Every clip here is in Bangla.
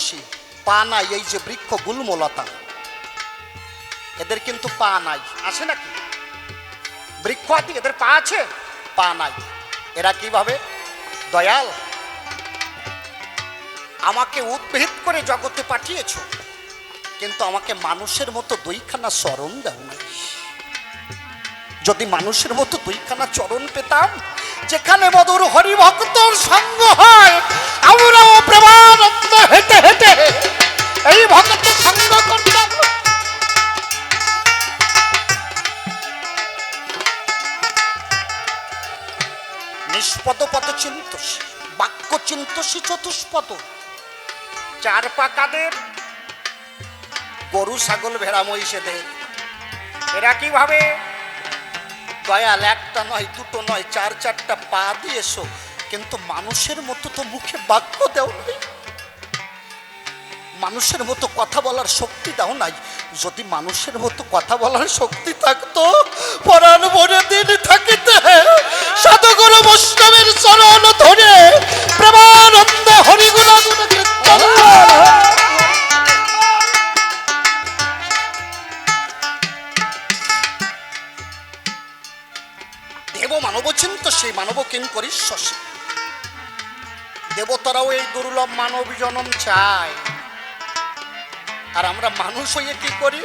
চিন্তসী পা নাই। এই যে বৃক্ষ গুল্মলতা, এদের কিন্তু পা নাই, আছে নাকি? বৃক্ষ আদি এদের পা আছে, পা নাই। এরা কিভাবে? দয়াল, আমাকে উদ্ভিদ করে জগতে পাঠিয়েছ, কিন্তু আমাকে মানুষের মতো দুইখানা চরণ দাও নাই। যদি মানুষের মতো দুইখানা চরণ পেতাম, যেখানে মধুর হরিভক্তর সঙ্গ হয়, আমরাও প্রেমানন্দ হেঁটে হেঁটে এই ভক্ত সঙ্গ করতাম। নিষ্পদ পদ চিন্তসী, বাক্য চিন্তসী চতুষ্পদ। চার পাকাদের, গরু ছাগল ভেড়া মহিষেদের, এরা কিভাবে? দয়াল, একটা নয় দুটো নয়, চার চারটা পা দিয়েছো, কিন্তু মানুষের মতো তো মুখে বাক্য দেও নাই, মানুষের মতো কথা বলার শক্তি দাও নাই। যদি মানুষের মতো কথা বলার শক্তি থাকতো, পরাণ ভরে দিন থাকিতে সাধুগুরু বৈষ্ণবের চরণ ধরে প্রেমানন্দ হরিগুণাগুণ কীর্তন। দেব মানব চিন্ত, সেই মানব কিং করি শশী। দেবতারাও এই দুর্লভ মানব জনম চায়, আর আমরা মানুষ হয়ে কি করি?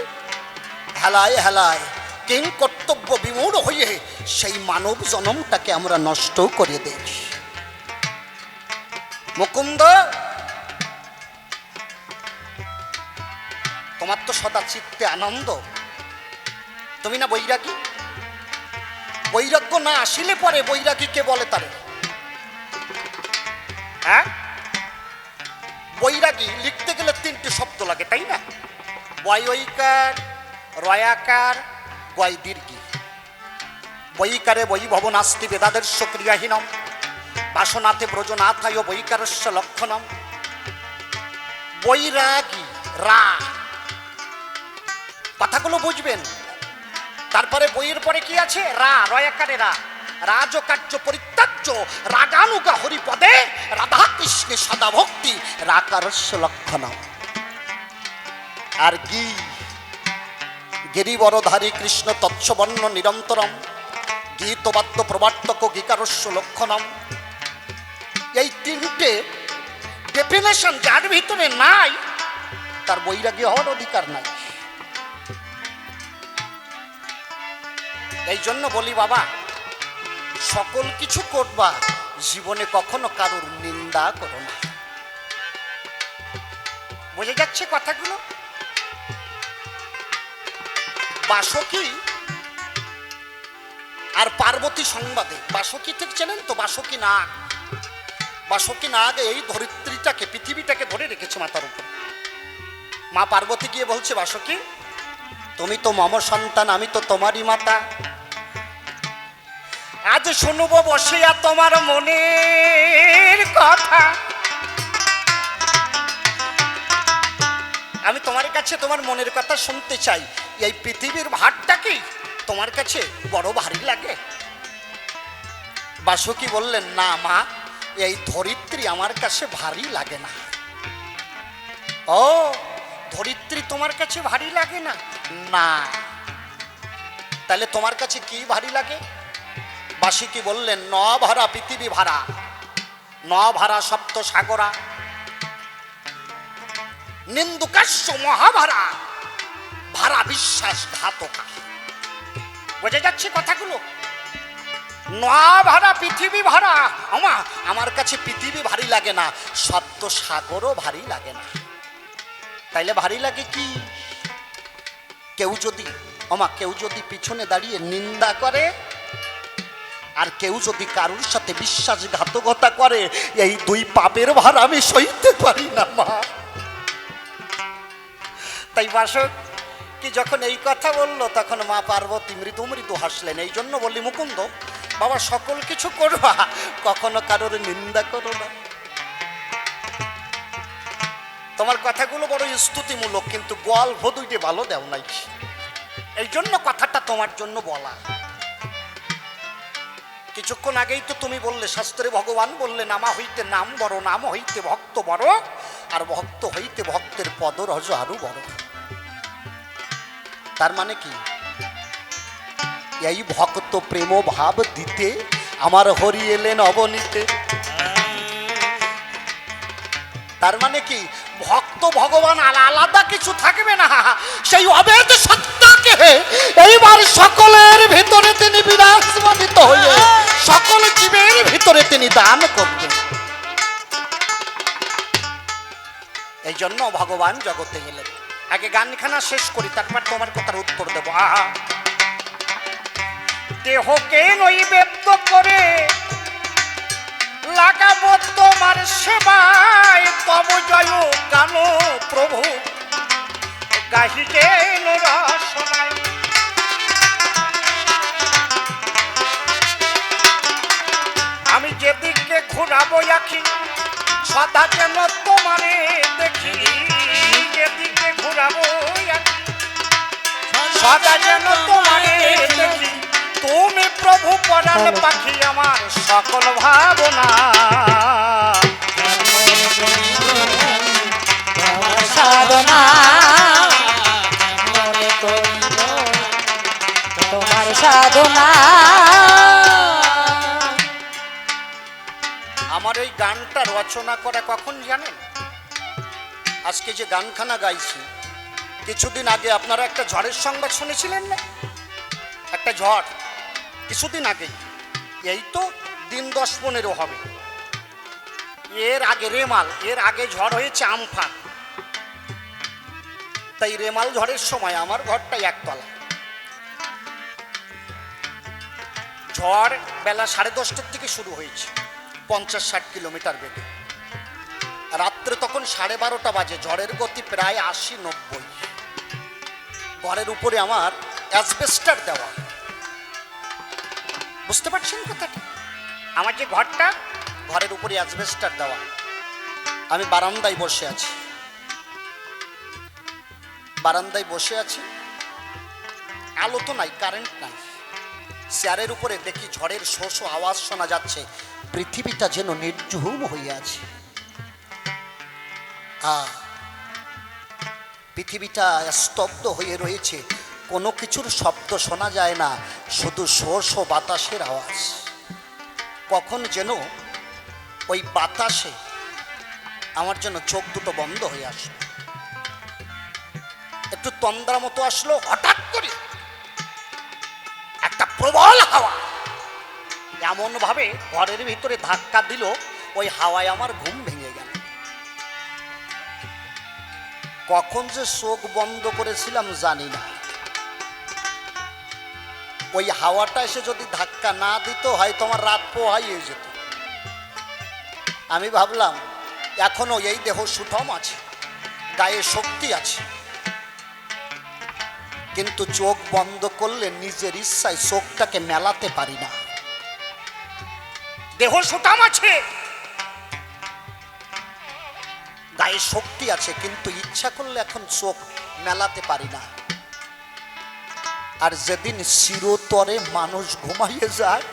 হেলায় হেলায় কিং কর্তব্য বিমূঢ় হয়ে সেই মানব জনমটাকে আমরা নষ্ট করে দেই। মুকুন্দ, তোমার তো সদা চিত্তে আনন্দ, তুমি না বৈরাগী? বৈরাগ্য না আসিলে পরে বৈরাগী কে বলে তারে? হ্যাঁ, বৈরাগী লিখতে গেলে তিনটি শব্দ লাগে, তাই না? বয়ৈকার, রয়াকার, গয় দীর্ঘী। বৈকারে বৈভব নাস্তি বেদাদেশ ক্রিয়াহীনম, বাসনাতে ব্রজনাথায় বৈকারস্য লক্ষণম। বৈরাগী রা, কথাগুলো বুঝবেন। তারপরে বইয়ের পরে কি আছে? রা, রয়াকারে রা। রাজকার্য পরিত্যাজ্য রাগানুগা হরিপদে রাধা কৃষ্ণে সদা ভক্তি রাকারস্য লক্ষণম। আর গি, গিরিবরধারী কৃষ্ণ তৎসবর্ণ নিরন্তরম, গীতবাদ্য প্রবর্তক গীকারস্য লক্ষণম। এই তিনটে ডেফিনেশন যার ভিতরে নাই, তার বৈরাগী হওয়ার অধিকার নাই। এই জন্য বলি বাবা, সকল কিছু করবা, জীবনে কখনো কারোর নিন্দা করো না। বুঝে যাচ্ছে কথাগুলো? বাসকি আর পার্বতী সংবাদে, বাসকি ঠিক চেনেন তো? বাসকি নাগ, বাসকি নাগ এই ধরিত্রীটাকে, পৃথিবীটাকে ধরে রেখেছে মাথার উপর। মা পার্বতী গিয়ে বলছে, বাসকি তুমি তো মম সন্তান, আমি তো তোমারই মাতা, আজ শুনবো বসিয়া তোমার মনের কথা। আমি তোমার কাছে তোমার মনের কথা শুনতে চাই। এই পৃথিবীর ভারটা কি তোমার কাছে বড় ভারী লাগে? বাসুকি বললেন, না মা, এই ধরিত্রী আমার কাছে ভারী লাগে না। ও, ধরিত্রী তোমার কাছে ভারী লাগে না? না, তাহলে তোমার কাছে কি ভারী লাগে? বাসুকি বললেন, ন ভাড়া পৃথিবী ভাড়া, ন ভাড়া সপ্ত সাগরা, নিন্দুকাশ্য মহাভারা, ভাড়া বিশ্বাসঘাতকা। বোঝা যাচ্ছে কথাগুলো? নয়া ভাড়া পৃথিবী ভাড়া। আমার কাছে পৃথিবী ভারী লাগে না, সপ্ত সাগরও ভারী লাগে না। তাইলে ভারী লাগে কি? কেউ যদি পিছনে দাঁড়িয়ে নিন্দা করে, আর কেউ যদি কারোর সাথে বিশ্বাসঘাতকতা করে, এই দুই পাপের ভার আমি সইতে পারি না মা। তাই বাসক কি যখন এই কথা বলল, তখন মা পার্বতী মৃদু মৃদু হাসলেন। এই জন্য বললি, মুকুন্দ বাবা, সকল কিছু করবা, কখনো কারোর নিন্দা করো না। তোমার কথাগুলো বড় স্তুতিমূলক, কিন্তু গল্প দুইটি ভালো দেও নাই। এই জন্য কথাটা তোমার জন্য বলা। কিছুক্ষণ আগেই তো তুমি বললে, শাস্ত্রে ভগবান বললে, নামা হইতে নাম বড়, নাম হইতে ভক্ত বড়, আর ভক্ত হইতে ভক্তের পদরজ আরো বড়। তার মানে কি? এই ভক্ত প্রেম ভাব দিতে আমার হরি এলেন অবনীতে। তার মানে কি? ভক্ত ভগবান আলাদা কিছু থাকবে না, সেই অভেদ সত্তাকে এইবার সকলের ভিতরে তিনি বিরাজমানিত হয়ে সকল জীবের ভিতরে তিনি দান করবেন। এই জন্য ভগবান জগতে গেলেন। আগে গানখানা শেষ করি, তারপর তোমার কথার উত্তর দেবো। দেহকে নৈবেদ্য করে লাগাবো তোমার সেবায়, তব জয় গান প্রভু গাহিকে রসনায়। আমি যেদিকে ঘুরাবো আখি সদা যেন তোমারে দেখি, যেদিকে ঘুরাবো আখি সদা যেন তোমারে দেখি। তুমি প্রভু পরাণ পাখি আমার সকল ভাবনা। সাধনা তোমার সাধনা। আমার এই গানটা রচনা করা কখন জানেন? আজকে যে গানখানা গাইছি, কিছুদিন আগে আপনারা একটা ঝড়ের সংবাদ শুনেছিলেন না? একটা ঝড় কিছুদিন আগে, এই তো দিন 10-15 হবে। এর আগে রেমাল, এর আগে ঝড় হয়েছে আমফান। তাই রেমাল ঝড়ের সময় আমার ঘরটা একতলা। ঝড় বেলা 10:30 থেকে শুরু হয়েছে, 50-60 কিলোমিটার বেগে। রাত্রে তখন 12:30 বাজে, ঝড়ের গতি প্রায় 80-90। ঘরের উপরে আমার অ্যাসবেস্টার দেওয়া, বুঝতে পারছেন কথাটা? আমার যে ঘরটা, ঘরের উপরে অ্যাসবেস্টার দেওয়া। আমি বারান্দায় বসে আছি, বারান্দায় বসে আছি, আলো তো নাই, কারেন্ট নাই। চেয়ারের উপরে দেখি ঝড়ের শো শো আওয়াজ শোনা যাচ্ছে, পৃথিবীটা যেন নির্জুম হয়ে আছে। পৃথিবীটা স্তব্ধ হয়ে রয়েছে, কোনো কিছুর শব্দ শোনা যায় না, শুধু শো শো বাতাসের আওয়াজ। কখন যেন ওই বাতাসে আমার যেন চোখ দুটো বন্ধ হয়ে আসলো, একটু তন্দ্রা মতো আসলো। হঠাৎ করে একটা প্রবল হাওয়া এমন ভাবে ঘরের ভিতরে ধাক্কা দিল, ওই হাওয়ায় আমার ঘুম ভেঙে গেল। কখন যে চোখ বন্ধ করেছিলাম জানি না। ওই হাওয়াটা এসে যদি ধাক্কা না দিত, হয়তো আমার রাত পোহাইয়ে যেত। আমি ভাবলাম এখনো এই দেহ সুঠম আছে, গায়ে শক্তি আছে, কিন্তু চোখ বন্ধ করলে নিজের ইচ্ছায় চোখটাকে মেলাতে পারি না। দেহ সুঠাম আছে, গায়ে শক্তি আছে, কিন্তু ইচ্ছা করলে এখন চোখ মেলাতে পারি না। আর যেদিন চিরতরে মানুষ ঘুমাইয়ে যায়,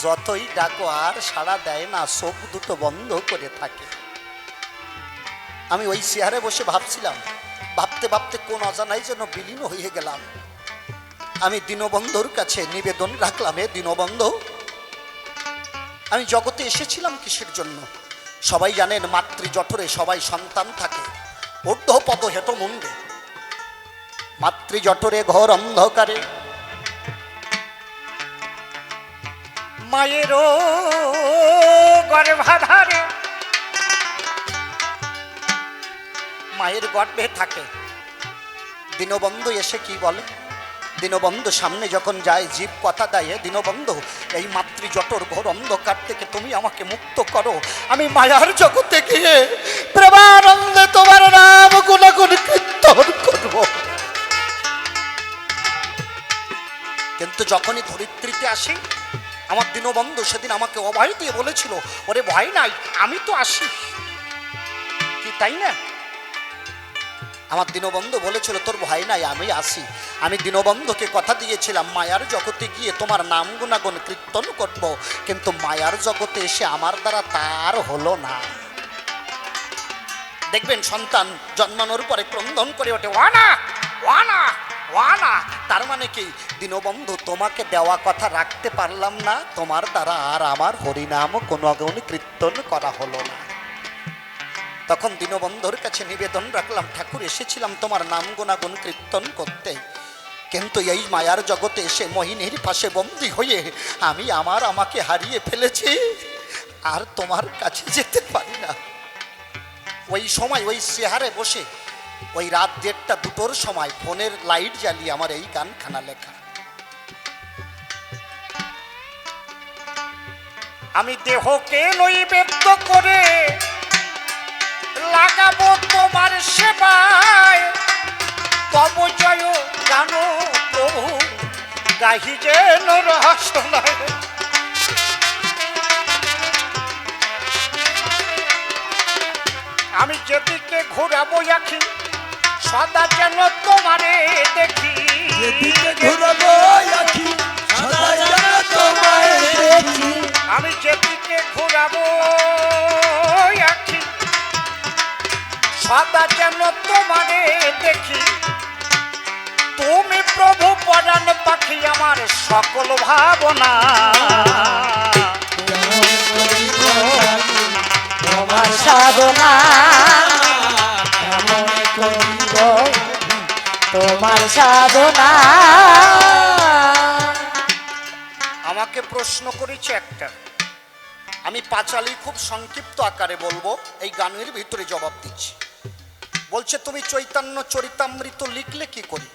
যতই ডাকো আর সাড়া দেয় না, চোখ দুটো বন্ধ করে থাকে। আমি ওই চেয়ারে বসে ভাবছিলাম, ভাবতে ভাবতে কোন অজানাই যেন বিলীন হয়ে গেলাম। আমি দীনবন্ধুর কাছে নিবেদন রাখলাম, এ দীনবন্ধু, আমি জগতে এসেছিলাম কিসের জন্য? সবাই জানেন মাতৃ জঠরে সবাই সন্তান থাকে, ঊর্ধ্বপদ হেত মুন্ডে। মাতৃ জঠরে ঘোর অন্ধকারে মায়েরও গর্ভাধারে, মায়ের গর্ভে থাকে। দীনবন্ধু এসে কি বলে? দীনবন্ধু সামনে যখন যায়, জীব কথা দেয়, দীনবন্ধু এই মাতৃ জঠর ঘোর অন্ধকার থেকে তুমি আমাকে মুক্ত করো, আমি মায়ার জগতে গিয়ে প্রেমানন্দে তোমার নাম গুণাগুণ কীর্তন করব। কিন্তু যখনই ধরিত্রীতে আসি, আমার দীনবন্ধু সেদিন আমাকে অভয় দিয়ে বলেছিল, ওরে ভয় নাই, আমি তো আসি, কি তাই না? আমার দীনবন্ধু বলেছিল তোর ভয় নাই, আমি আসি। আমি দীনবন্ধুকে কথা দিয়েছিলাম মায়ার জগতে গিয়ে তোমার নাম গুণাগুণ কীর্তন করব, কিন্তু মায়ার জগতে এসে আমার দ্বারা তার হলো না। দেখবেন সন্তান জন্মানোর পরে ক্রন্দন করে ওঠে, ওয়ানা ওয়ানা ওয়ানা। তার মানে কি, দীনবন্ধু তোমাকে দেওয়া কথা রাখতে পারলাম না, তোমার দ্বারা আর আমার হরিনাম গুণাগুণ কীর্তন করা হলো না। তখন দীনবন্ধুর কাছে নিবেদন রাখলাম, ঠাকুর এসেছিলাম তোমার নাম গুণাগুণ কীর্তন করতে, কিন্তু এই মায়ার জগতে এসে মোহিনীর পাশে বন্দী হয়ে আমি আমাকে হারিয়ে ফেলেছি, আর তোমার কাছে যেতে পারি না। ওই সময় ওই চেহারে বসে ওই রাত 1:30-2টোর সময় ফোনের লাইট জ্বালিয়ে আমার এই গানখানা লেখা। আমি দেহকে নৈবেদ্য করে লাগাবো তোমার সেবায়, তব জয় গান প্রভু গাহি যেন রহস্যময়। আমি যেদিকে ঘুরাবো আখি সদা যেন তোমারে দেখি, যেদিকে ঘুরাবো আখি সদা যেন তোমায় দেখি। আমি যেদিকে ঘুরাবো আখি সদা যেন তোমারে দেখি, তুমি প্রভু পরাণ পাখি আমার সকল ভাবনা। তোমার সাধনা কেমন করিব, তোমার সাধনা। আমাকে প্রশ্ন করেছে একটা, আমি পাঁচালি খুব সংক্ষিপ্ত আকারে বলবো, এই গানের ভিতরে জবাব দিচ্ছি। বলছে তুমি চৈতন্য চরিতামৃত লিখলে কি করি?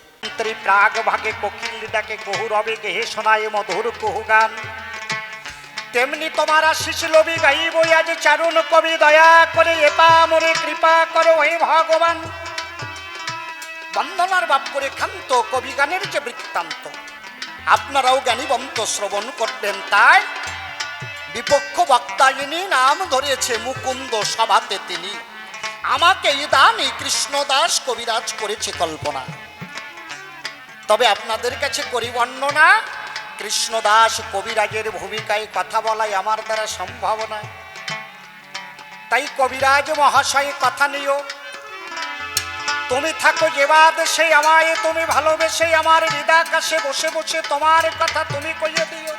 প্রাগ ভাগে কোকিল ডাকে কহু রবে গেহে শোনায় মধুর কহু গান, তেমনি তোমার আশিস লবি গাইব আজ চারুণ কবি, দয়া করে এপা মোরে কৃপা করো হে ভগবান। বন্দনার বাপ করে ক্ষান্ত কবি গানের যে বৃত্তান্ত, আপনারাও জ্ঞানীবন্ত শ্রবণ করবেন, তাই বিপক্ষ বক্তায়িনী নাম ধরেছে মুকুন্দ সভাতে তিনি, আমাকে ইদানি কৃষ্ণদাস কবিরাজ করেছে কল্পনা। তবে আপনাদের কাছে করি বর্ণনা, কৃষ্ণদাস কবিরাজের ভূমিকায় কথা বলাই আমার দ্বারা সম্ভব নয়, তাই কবিরাজ মহাশয় কথা নিও। তুমি থাকো যেবা দেশে আমায় তুমি ভালোবেসে, আমার হৃদাকাশে বসে বসে তোমার কথা তুমি কইয়ে দিও।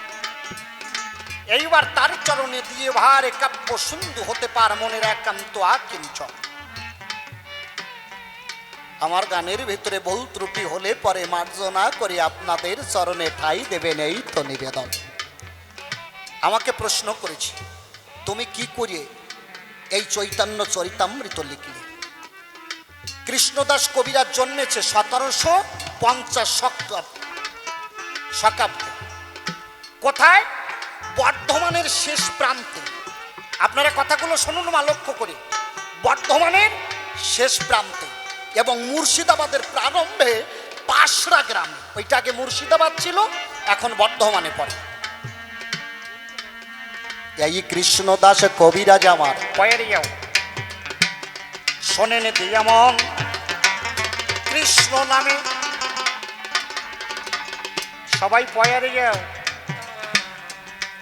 এইবার তার চরণে দিয়ে ভার কাব্য সুন্দর হতে পার মনের একান্ত আকিঞ্চন। আমার গানের ভিতরে ভুল ত্রুটি হলে পরে মার্জনা করে আপনাদের চরণে ঠাঁই দেবেন, এই তো নিবেদন। আমাকে প্রশ্ন করেছি তুমি কি করে এই চৈতন্য চরিতামৃত লিখলে? কৃষ্ণদাস কবিরাজ জন্মেছে 1750 শতাব্দে। কোথায়? বর্ধমানের শেষ প্রান্তে। আপনারা কথাগুলো শুনুন মা, লক্ষ্য করে। বর্ধমানের শেষ প্রান্তে এবং মুর্শিদাবাদের প্রারম্ভে পাশরা গ্রাম, ওইটা আগে মুর্শিদাবাদ ছিল, এখন বর্ধমানে পড়ে। এই কৃষ্ণদাস কবিরাজ আমার পয়ের যাও শোনেন দিয়ামন কৃষ্ণ নামে, সবাই পয়ারে যাও।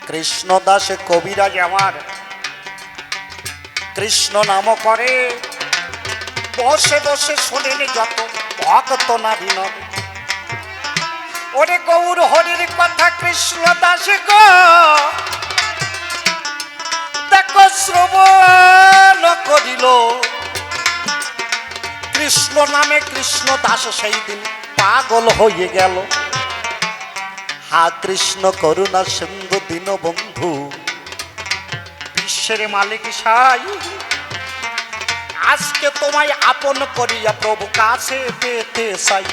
কৃষ্ণদাস কবিরাজ আমার কৃষ্ণ নাম করে বসে বসে শোনেন যত ভক্ত না বিনোদ। ওরে গৌর হরির কথা কৃষ্ণদাস গো দেখো শ্রবণ করিল, কৃষ্ণ নামে কৃষ্ণদাস সেই দিন পাগল হয়ে গেল। হা কৃষ্ণ করুণা সিন্ধু দীনবন্ধু, বিশ্বের মালিক সাই, আজকে তোমায় আপন করিয়া প্রভু কাছে পেতে চাই।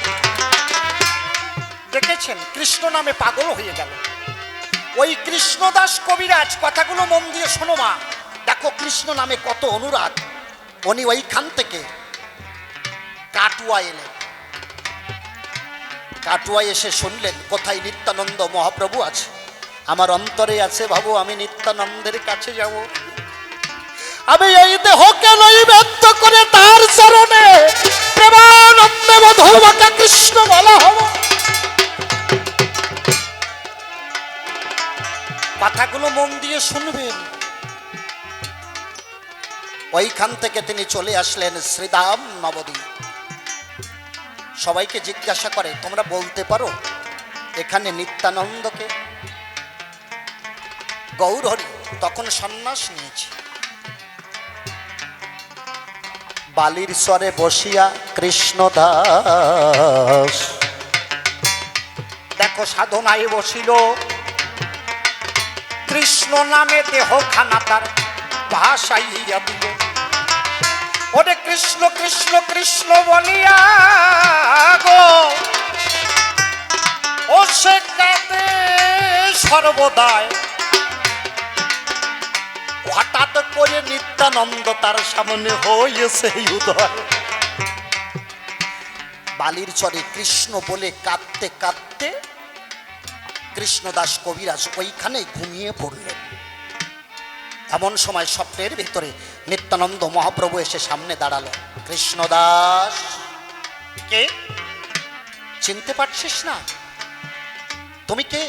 দেখেছেন কৃষ্ণ নামে পাগল হয়ে গেল। ওই কৃষ্ণদাস কবিরাজ, কথাগুলো মন দিয়ে শোনো মা, দেখো কৃষ্ণ নামে কত অনুরাগ। উনি ওইখান থেকে কাটুয়া এলেন, কাটুয়া এসে শুনলেন কোথায় নিত্যানন্দ মহাপ্রভু আছে। আমার অন্তরে আছে ভাবো আমি নিত্যানন্দের কাছে যাব, আমি এই দেহকে নৈবেদ্য করে তার চরণে প্রেমা প্রেমানন্দে মধুমাকে কৃষ্ণ বলা হবে। কথাগুলো মন দিয়ে শুনবেন। ওইখান থেকে তিনি চলে আসলেন শ্রীধাম নবদ্বীপ। সবাইকে জিজ্ঞাসা করে, তোমরা বলতে পারো এখানে নিত্যানন্দকে? গৌরহরি তখন সন্ন্যাস নিয়েছে। বালির স্বরে বসিয়া কৃষ্ণদাস দেখো সাধনায় বসিল, কৃষ্ণ নামে দেহ খানা তার ভাসাইয়া দিল। ওরে কৃষ্ণ কৃষ্ণ কৃষ্ণ বলিয়া গো ও সে কাঁদে সর্বদায়। হঠাৎ করে নিত্যানন্দ তার সামনে হয়েছে উদয়। বালির চরে কৃষ্ণ বলে কাঁদতে কাঁদতে কৃষ্ণদাস কবিরাজ ওইখানে ঘুমিয়ে পড়লেন। এমন সময় স্বপ্নের ভিতরে নিত্যানন্দ মহাপ্রভু এসে সামনে দাঁড়ালো। কৃষ্ণদাস, কে? চিনতে পারছিস না? তুমি কে?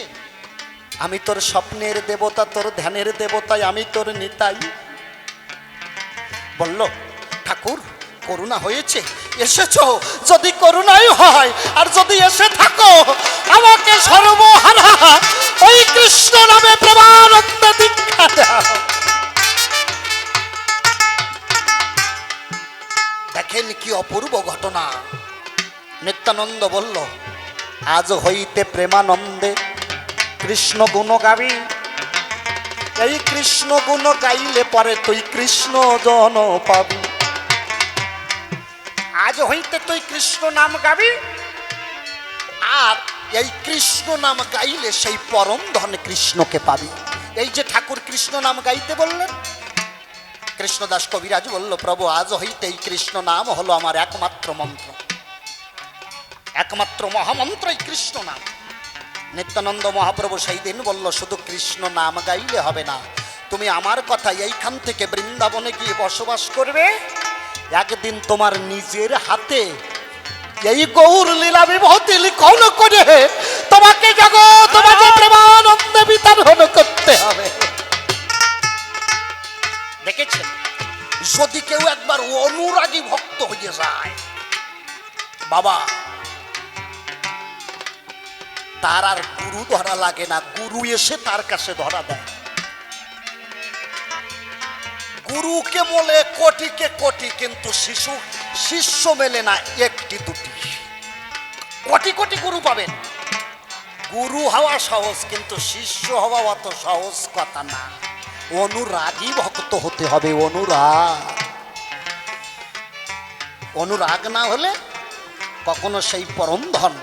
আমি তোর স্বপ্নের দেবতা, তোর ধ্যানের দেবতাই, আমি তোর নিতাই। বলল, ঠাকুর করুণা হয়েছে, এসেছো যদি করুণাই হয়, আর যদি এসে থাকো আমাকে সর্বহারা ওই কৃষ্ণ নামে প্রেমানন্দ দীক্ষা দাও। দেখেন কি অপূর্ব ঘটনা। নিত্যানন্দ বলল, আজ হইতে প্রেমানন্দে কৃষ্ণ গুণ গাবি। এই কৃষ্ণ গুণ গাইলে পরে তুই কৃষ্ণ জন পাবি। আজ হইতে তুই কৃষ্ণ নাম গাবি, আর এই কৃষ্ণ নাম গাইলে সেই পরম ধন কৃষ্ণকে পাবি। এই যে ঠাকুর কৃষ্ণ নাম গাইতে বললেন, কৃষ্ণদাস কবিরাজ বলল, প্রভু আজ হইতে এই কৃষ্ণ নাম হলো আমার একমাত্র মন্ত্র, একমাত্র মহামন্ত্র এই কৃষ্ণ নাম। নিত্যানন্দ মহাপ্রভু সেই দিন বলল, শুধু কৃষ্ণ নাম গাইলে হবে না, তুমি আমার কথা এইখান থেকে বৃন্দাবনে গিয়ে বসবাস করবে। একদিন তোমার নিজের হাতে এই গৌর লীলা বিভূতি লিখন করে তোমাকে জগৎ মাঝে প্রেমানন্দে বিতরণ করতে হবে। দেখেছেন, যদি কেউ একবার অনুরাগী ভক্ত হয়ে যায় বাবা, তার আর গুরু ধরা লাগে না, গুরু এসে তার কাছে ধরা দেয়। গুরুকে বলে কোটিকে কোটি, কিন্তু শিষ্য মেলে না একটি দুটি। কোটি কোটি গুরু পাবেন, গুরু হওয়া সহজ, কিন্তু শিষ্য হওয়া অত সহজ কথা না। অনুরাগী ভক্ত হতে হবে, অনুরাগ না হলে কখনো সেই পরম ধন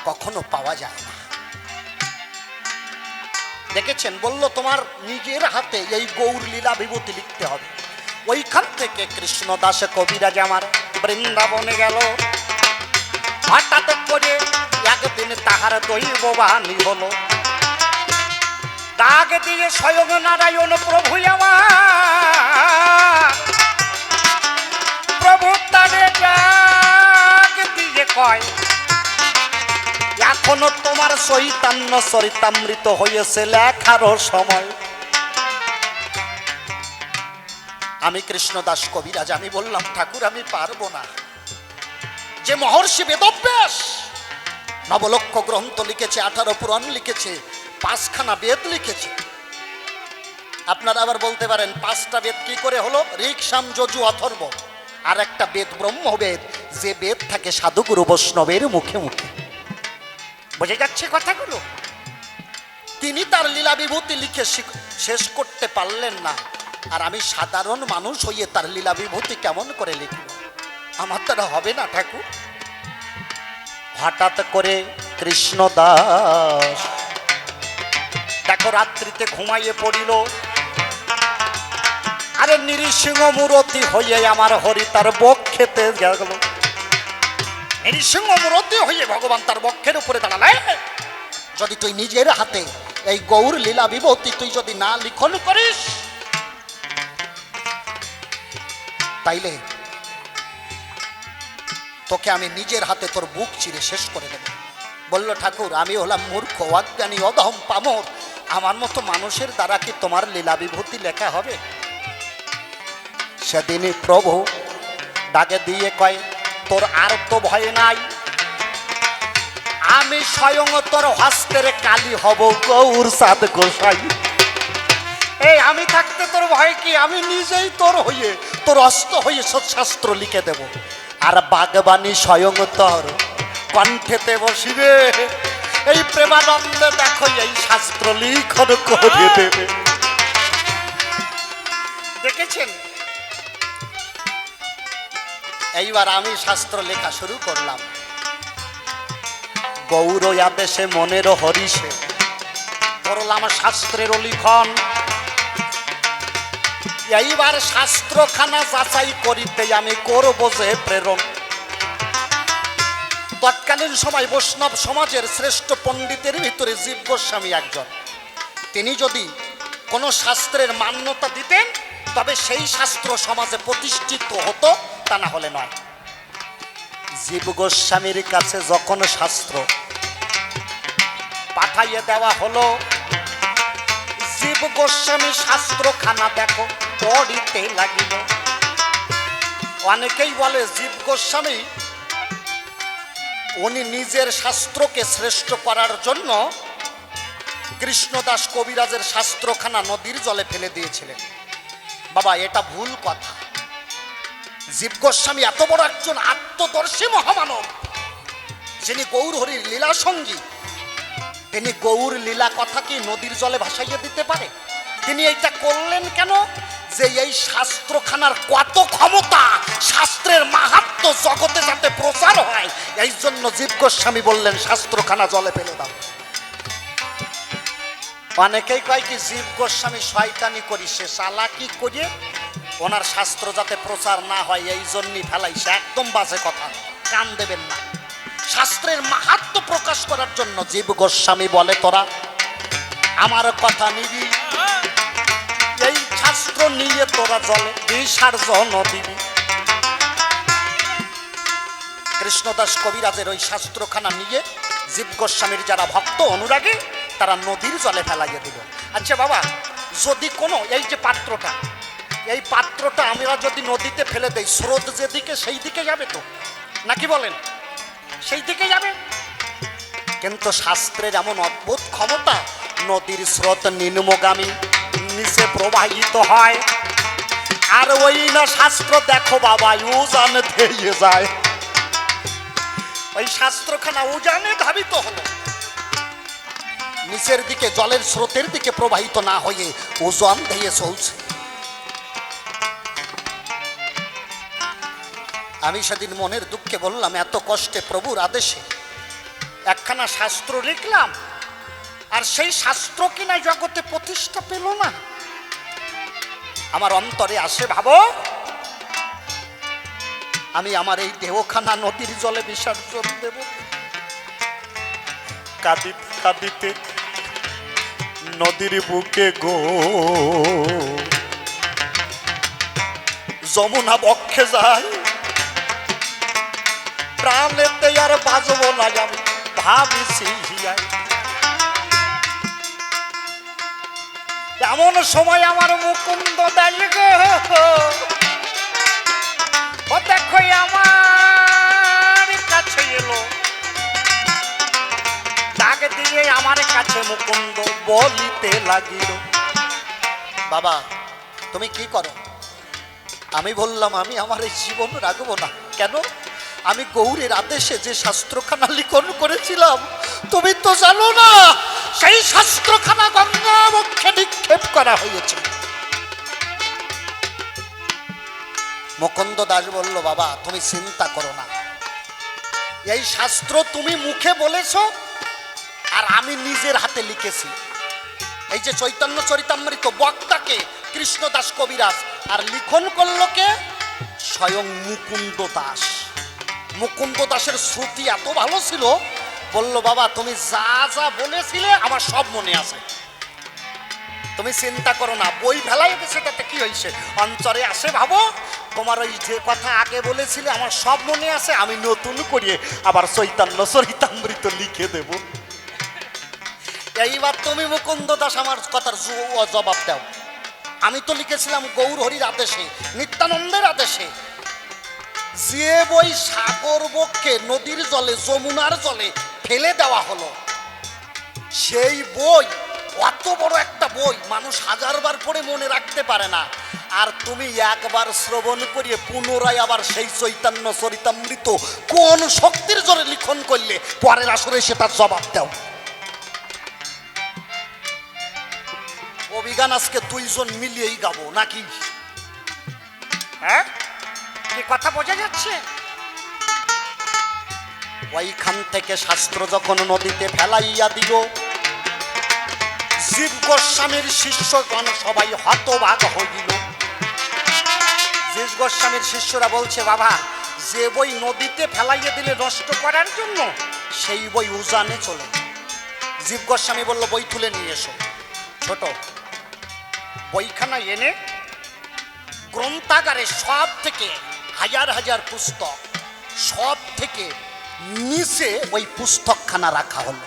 কখনো পাওয়া যায় না। দেখেছেন, বলল তোমার নিজের হাতে এই গৌর লীলা বিভূতি লিখতে হবে। ওইখান থেকে কৃষ্ণদাস কবিরাজ আমার বৃন্দাবনে গেল। হঠাৎ করে একদিন তাহার দৈব বাণী হলো, ডাক দিয়ে স্বয়ং নারায়ণ প্রভু আমার, প্রভু তারে ডাক দিয়ে কয়, এখনো তোমার চৈতন্য চরিতামৃত হয়েছে লেখারও সময়। আমি কৃষ্ণদাস কবিরাজ আমি বললাম, ঠাকুর আমি পারবো না। যে মহর্ষি বেদব্যাস নবলক্ষ গ্রন্থ লিখেছে, 18 পুরাণ লিখেছে, 5খানা বেদ লিখেছে। আপনারা আবার বলতে পারেন 5টা বেদ কি করে হলো? ঋক, সাম, যজু, অথর্ব। আর একটা বেদ ব্রহ্মবেদ, যে বেদ থাকে সাধুগুরু বৈষ্ণবের মুখে মুখে। বুঝে যাচ্ছে কথাগুলো? তিনি তার লীলা বিভূতি লিখে শেষ করতে পারলেন না, আর আমি সাধারণ মানুষ হইয়ে তার লীলা বিভূতি কেমন করে লিখব? আমার দ্বারা হবে না ঠাকুর। হঠাৎ করে কৃষ্ণদাস দেখো রাত্রিতে ঘুমাইয়ে পড়িল, আরে নৃসিংহ মূরতি হইয়ে আমার হরি তার বক্ষেতে গেল। নৃসিংহ মূরতি হইয়ে ভগবান তার বক্ষের উপরে দাঁড়ালে, যদি তুই নিজের হাতে এই গৌর লীলা বিভূতি তুই যদি না লিখন করিস, তাইলে তোকে আমি নিজের হাতে তোর বুক চিরে শেষ করে দেব। বলল ঠাকুর, আমি হলাম মূর্খ, অজ্ঞানী, অধম, পামর, আমার মতো মানুষের দ্বারা কি তোমার লীলা বিভূতি লেখা হবে? সেদিনই প্রভু ডাকে দিয়ে কয়, তোর আর তো ভয় নাই, আমি স্বয়ং তোর হস্তের কালি হব গৌর সাদ গোসাই। এই আমি থাকতে তোর ভয় কি? আমি নিজেই তোর হয়ে, তোর অস্ত হয়ে শাস্ত্র লিখে দেব, আর বাগবানী স্বয়ং তোর কণ্ঠেতে বসিবে। এই প্রেমানন্দে দেখো এই শাস্ত্র লিখন করে দেবে। দেখেছেন? এইবার আমি শাস্ত্র লেখা শুরু করলাম। গৌর আদেশে মনের হরিষে করলাম শাস্ত্রের লিখন। এইবার শাস্ত্রখানা যাচাই করিতে আমি করব যে প্রেরণ। তৎকালীন সময় বৈষ্ণব সমাজের শ্রেষ্ঠ পণ্ডিতের ভিতরে জীব গোস্বামী একজন। তিনি যদি কোনো শাস্ত্রের মান্যতা দিতেন তবে সেই শাস্ত্র সমাজে প্রতিষ্ঠিত হতো, তা না হলে নয়। জীব গোস্বামীর কাছে যখন শাস্ত্র পাঠাইয়ে দেওয়া হলো, জীব গোস্বামী শাস্ত্রখানা দেখো পড়িতে লাগিল। অনেকেই বলে জীব গোস্বামী উনি নিজের শাস্ত্রকে শ্রেষ্ঠ করার জন্য কৃষ্ণদাস কবিরাজের শাস্ত্রখানা নদীর জলে ফেলে দিয়েছিলেন। বাবা, এটা ভুল কথা। জীব গোস্বামী এত বড় একজন আত্মদর্শী মহামানব, যিনি গৌর হরির লীলা সঙ্গী, তিনি গৌর লীলা কথা কি নদীর জলে ভাসাইয়ে দিতে পারে? তিনি এইটা করলেন কেন? যে এই শাস্ত্রখানার কত ক্ষমতা, শাস্ত্রের মাহাত্ম্য জগতে যাতে প্রচার হয়, এই জন্য জীব গোস্বামী বললেন শাস্ত্রখানা জলে ফেলে দাও। অনেকেই কয় কি জীব গোস্বামী শয়তানি করিছে, চালাকি করে ওনার শাস্ত্র যাতে প্রচার না হয় এই জন্যই ফেলাইছে। একদম বাজে কথা, কান দেবেন না। শাস্ত্রের মাহাত্ম্য প্রকাশ করার জন্য জীব গোস্বামী বলে, তোরা আমার কথা নিবি, এই শাস্ত্র নিয়ে তোরা জলে বিসর্জন দিবি। কৃষ্ণদাস কবিরাজের ওই শাস্ত্রখানা নিয়ে জীব গোস্বামীর যারা ভক্ত অনুরাগী তারা নদীর জলে ফেলাইয়ে দিল। আচ্ছা বাবা, যদি কোনো এই যে পাত্রটা, এই পাত্রটা আমরা যদি নদীতে ফেলে দেই, স্রোত যেদিকে সেই দিকে যাবে তো, নাকি বলেন? সেই দিকে যাবে। কিন্তু শাস্ত্রের এমন অদ্ভুত ক্ষমতা, নদীর স্রোত নিম্নগামী নিচে প্রবাহিত হয়, আর ওই না শাস্ত্র দেখো বাবা উজান ধেয়ে যায়। ওই শাস্ত্রখানা উজানে ধাবিত হলো, নিচের দিকে জলের স্রোতের দিকে প্রবাহিত না হয়ে উজান ধেয়ে চলছে। আমি সেদিন মনের দুঃখে বললাম, এত কষ্টে প্রভুর আদেশে একখানা শাস্ত্র লিখলাম, আর সেই শাস্ত্র কিনা জগতে প্রতিষ্ঠা পেল না। আমার অন্তরে আসে, ভাবো আমি আমার এই দেহখানা নদীর জলে বিসর্জন দেব। কাঁদিতে কাঁদিতে নদীর বুকে গো যমুনা বক্ষে যায়, প্রাণেতে আর বাজব না আমি ভাবিছি। এমন সময় আমার মুকুন্দ দাস গো, ও দেখো আমার কাছে এলো, ডাক দিয়ে আমার কাছে মুকুন্দ বলিতে লাগিল, বাবা তুমি কি করো? আমি বললাম, আমি আমার এই জীবন রাখবো না। কেন? আমি গৌরের আদেশে যে শাস্ত্রখানা লিখন করেছিলাম, তুমি তো জানো না, সেই শাস্ত্রখানা গঙ্গা বক্ষে নিক্ষেপ করা হয়েছে। মুকুন্দ দাস বলল, বাবা তুমি চিন্তা করো না, এই শাস্ত্র তুমি মুখে বলেছো আর আমি নিজের হাতে লিখেছি। এই যে চৈতন্য চরিতামৃত বক্তাকে কৃষ্ণদাস কবিরাজ, আর লিখন করল কে? স্বয়ং মুকুন্দ দাস। মুকুন্দ দাসের শ্রুতি এত ভালো ছিল, বলল বাবা তুমি যা যা বলেছিলে আমার সব মনে আছে। তুমি চিন্তা করো না, বই ফেলাই গেছে তাতে কি হয়েছে, অঞ্চলে আসে ভাবো। তোমার ওই যে কথা আগে বলেছিলে আমার সব মনে আছে, আমি নতুন করিয়ে আবার চৈতন্য চরিতামৃত লিখে দেব। এইবার তুমি মুকুন্দ দাস আমার কথার জবাব দাও। আমি তো লিখেছিলাম গৌর হরির আদেশে, নিত্যানন্দের আদেশে। যে বই সাগর বক্ষে নদীর জলে যমুনার জলে ফেলে দেওয়া হলো, সেই বই, অত বড় একটা বই মানুষ হাজারবার পড়ে মনে রাখতে পারে না, আর তুমি একবার শ্রবণ করিয়ে পুনরায় আবার সেই চৈতন্য চরিতামৃত কোন শক্তির জোরে লিখন করলে পরের আসরে সেটার জবাব দাও। অভিজ্ঞান আজকে দুইজন মিলিয়েই গাবো নাকি? হ্যাঁ, কি কথা বোঝা যাচ্ছে? ওইখান থেকে শাস্ত্র যখন নদীতে ফেলাইয়া দিল, জীব গোস্বামীর শিষ্যগণ সবাই হতবাক হইল। জীব গোস্বামীর শিষ্যরা বলছে, বাবা যে বই নদীতে ফেলাইয়া দিলে নষ্ট করার জন্য, সেই বই উজানে চলে। জীব গোস্বামী বলল, বই তুলে নিয়ে এসো। ছোট বইখানা এনে গ্রন্থাগারে সব থেকে হাজার হাজার পুস্তক, সব থেকে নিচে ওই পুস্তকখানা রাখা হলো,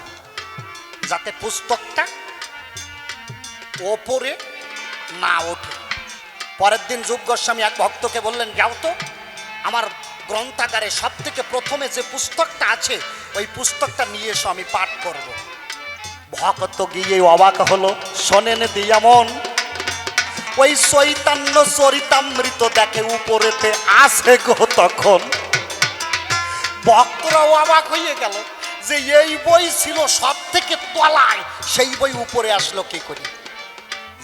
যাতে পুস্তকটা ওপরে না ওঠে। পরের দিন যুগ গোস্বামী এক ভক্তকে বললেন, যাও তো আমার গ্রন্থাগারে সব থেকে প্রথমে যে পুস্তকটা আছে ওই পুস্তকটা নিয়ে এসো, আমি পাঠ করব। ভক্ত গিয়ে অবাক হলো, শোনেন দিয়ামন, ওই চৈতন্য চরিতামৃত দেখে উপরেতে আসে গো। তখন ভক্তরাও অবাক হয়ে গেল যে এই বই ছিল সব থেকে তলায়, সেই বই উপরে আসলো কি করে?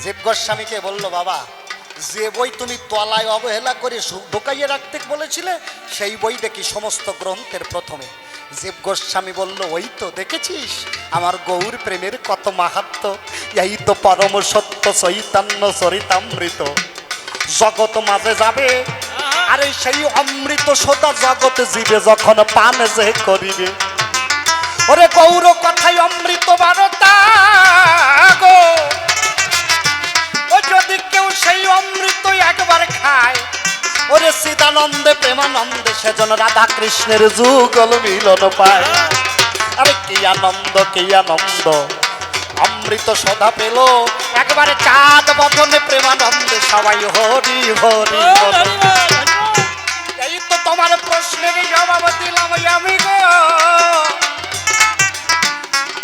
জীব গোস্বামীকে বলল, বাবা যে বই তুমি তলায় অবহেলা করে ঢোকাইয়ে রাখতে বলেছিলে, সেই বই দেখি সমস্ত গ্রন্থের প্রথমে। জীব গোস্বামী বলল, ওই তো দেখেছিস আমার গৌর প্রেমের কত মাহাত্ম, এই তো পরম সত্য চৈতন্য চরিতামৃত। জগৎ মাঝে যাবে, আরে সেই অমৃত সোতা জগৎ জীবে যখন পান যে করিবে, ওরে গৌর কথাই অমৃত বারতা গো। ও যদি কেউ সেই অমৃত একবার খায়, ওরে চিদানন্দে প্রেমানন্দে সেজন রাধা কৃষ্ণের যুগল মিলন পায়। আরে কি আনন্দ, কি আনন্দ, অমৃত সদা পেল একবারে চাঁদ বদনে প্রেমানন্দে সবাই হরি হরি বলে। এই তো তোমার প্রশ্নের জবাব দিলাম আমি গো,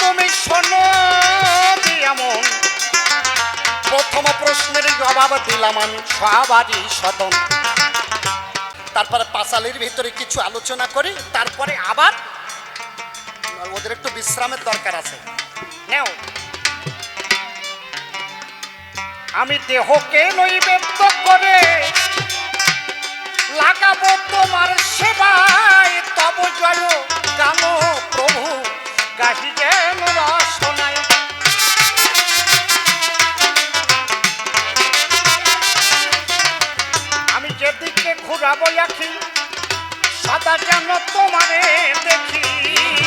তুমি শোনো এমন। প্রথম প্রশ্নের জবাব দিলাম আমি সবারই সদন। তারপরে পাঁচালির ভিতরে কিছু আলোচনা করি, তারপরে আবার ওদের একটু বিশ্রামের দরকার আছে। নেও, আমি দেহকে নৈবেদ্য করে লাগাবো তোমার সেবায়, তব জয় গান প্রভু গাহি যেন রসনায়। আমি যেদিকে ঘুরাবো আখি সদা যেন তোমারে দেখি,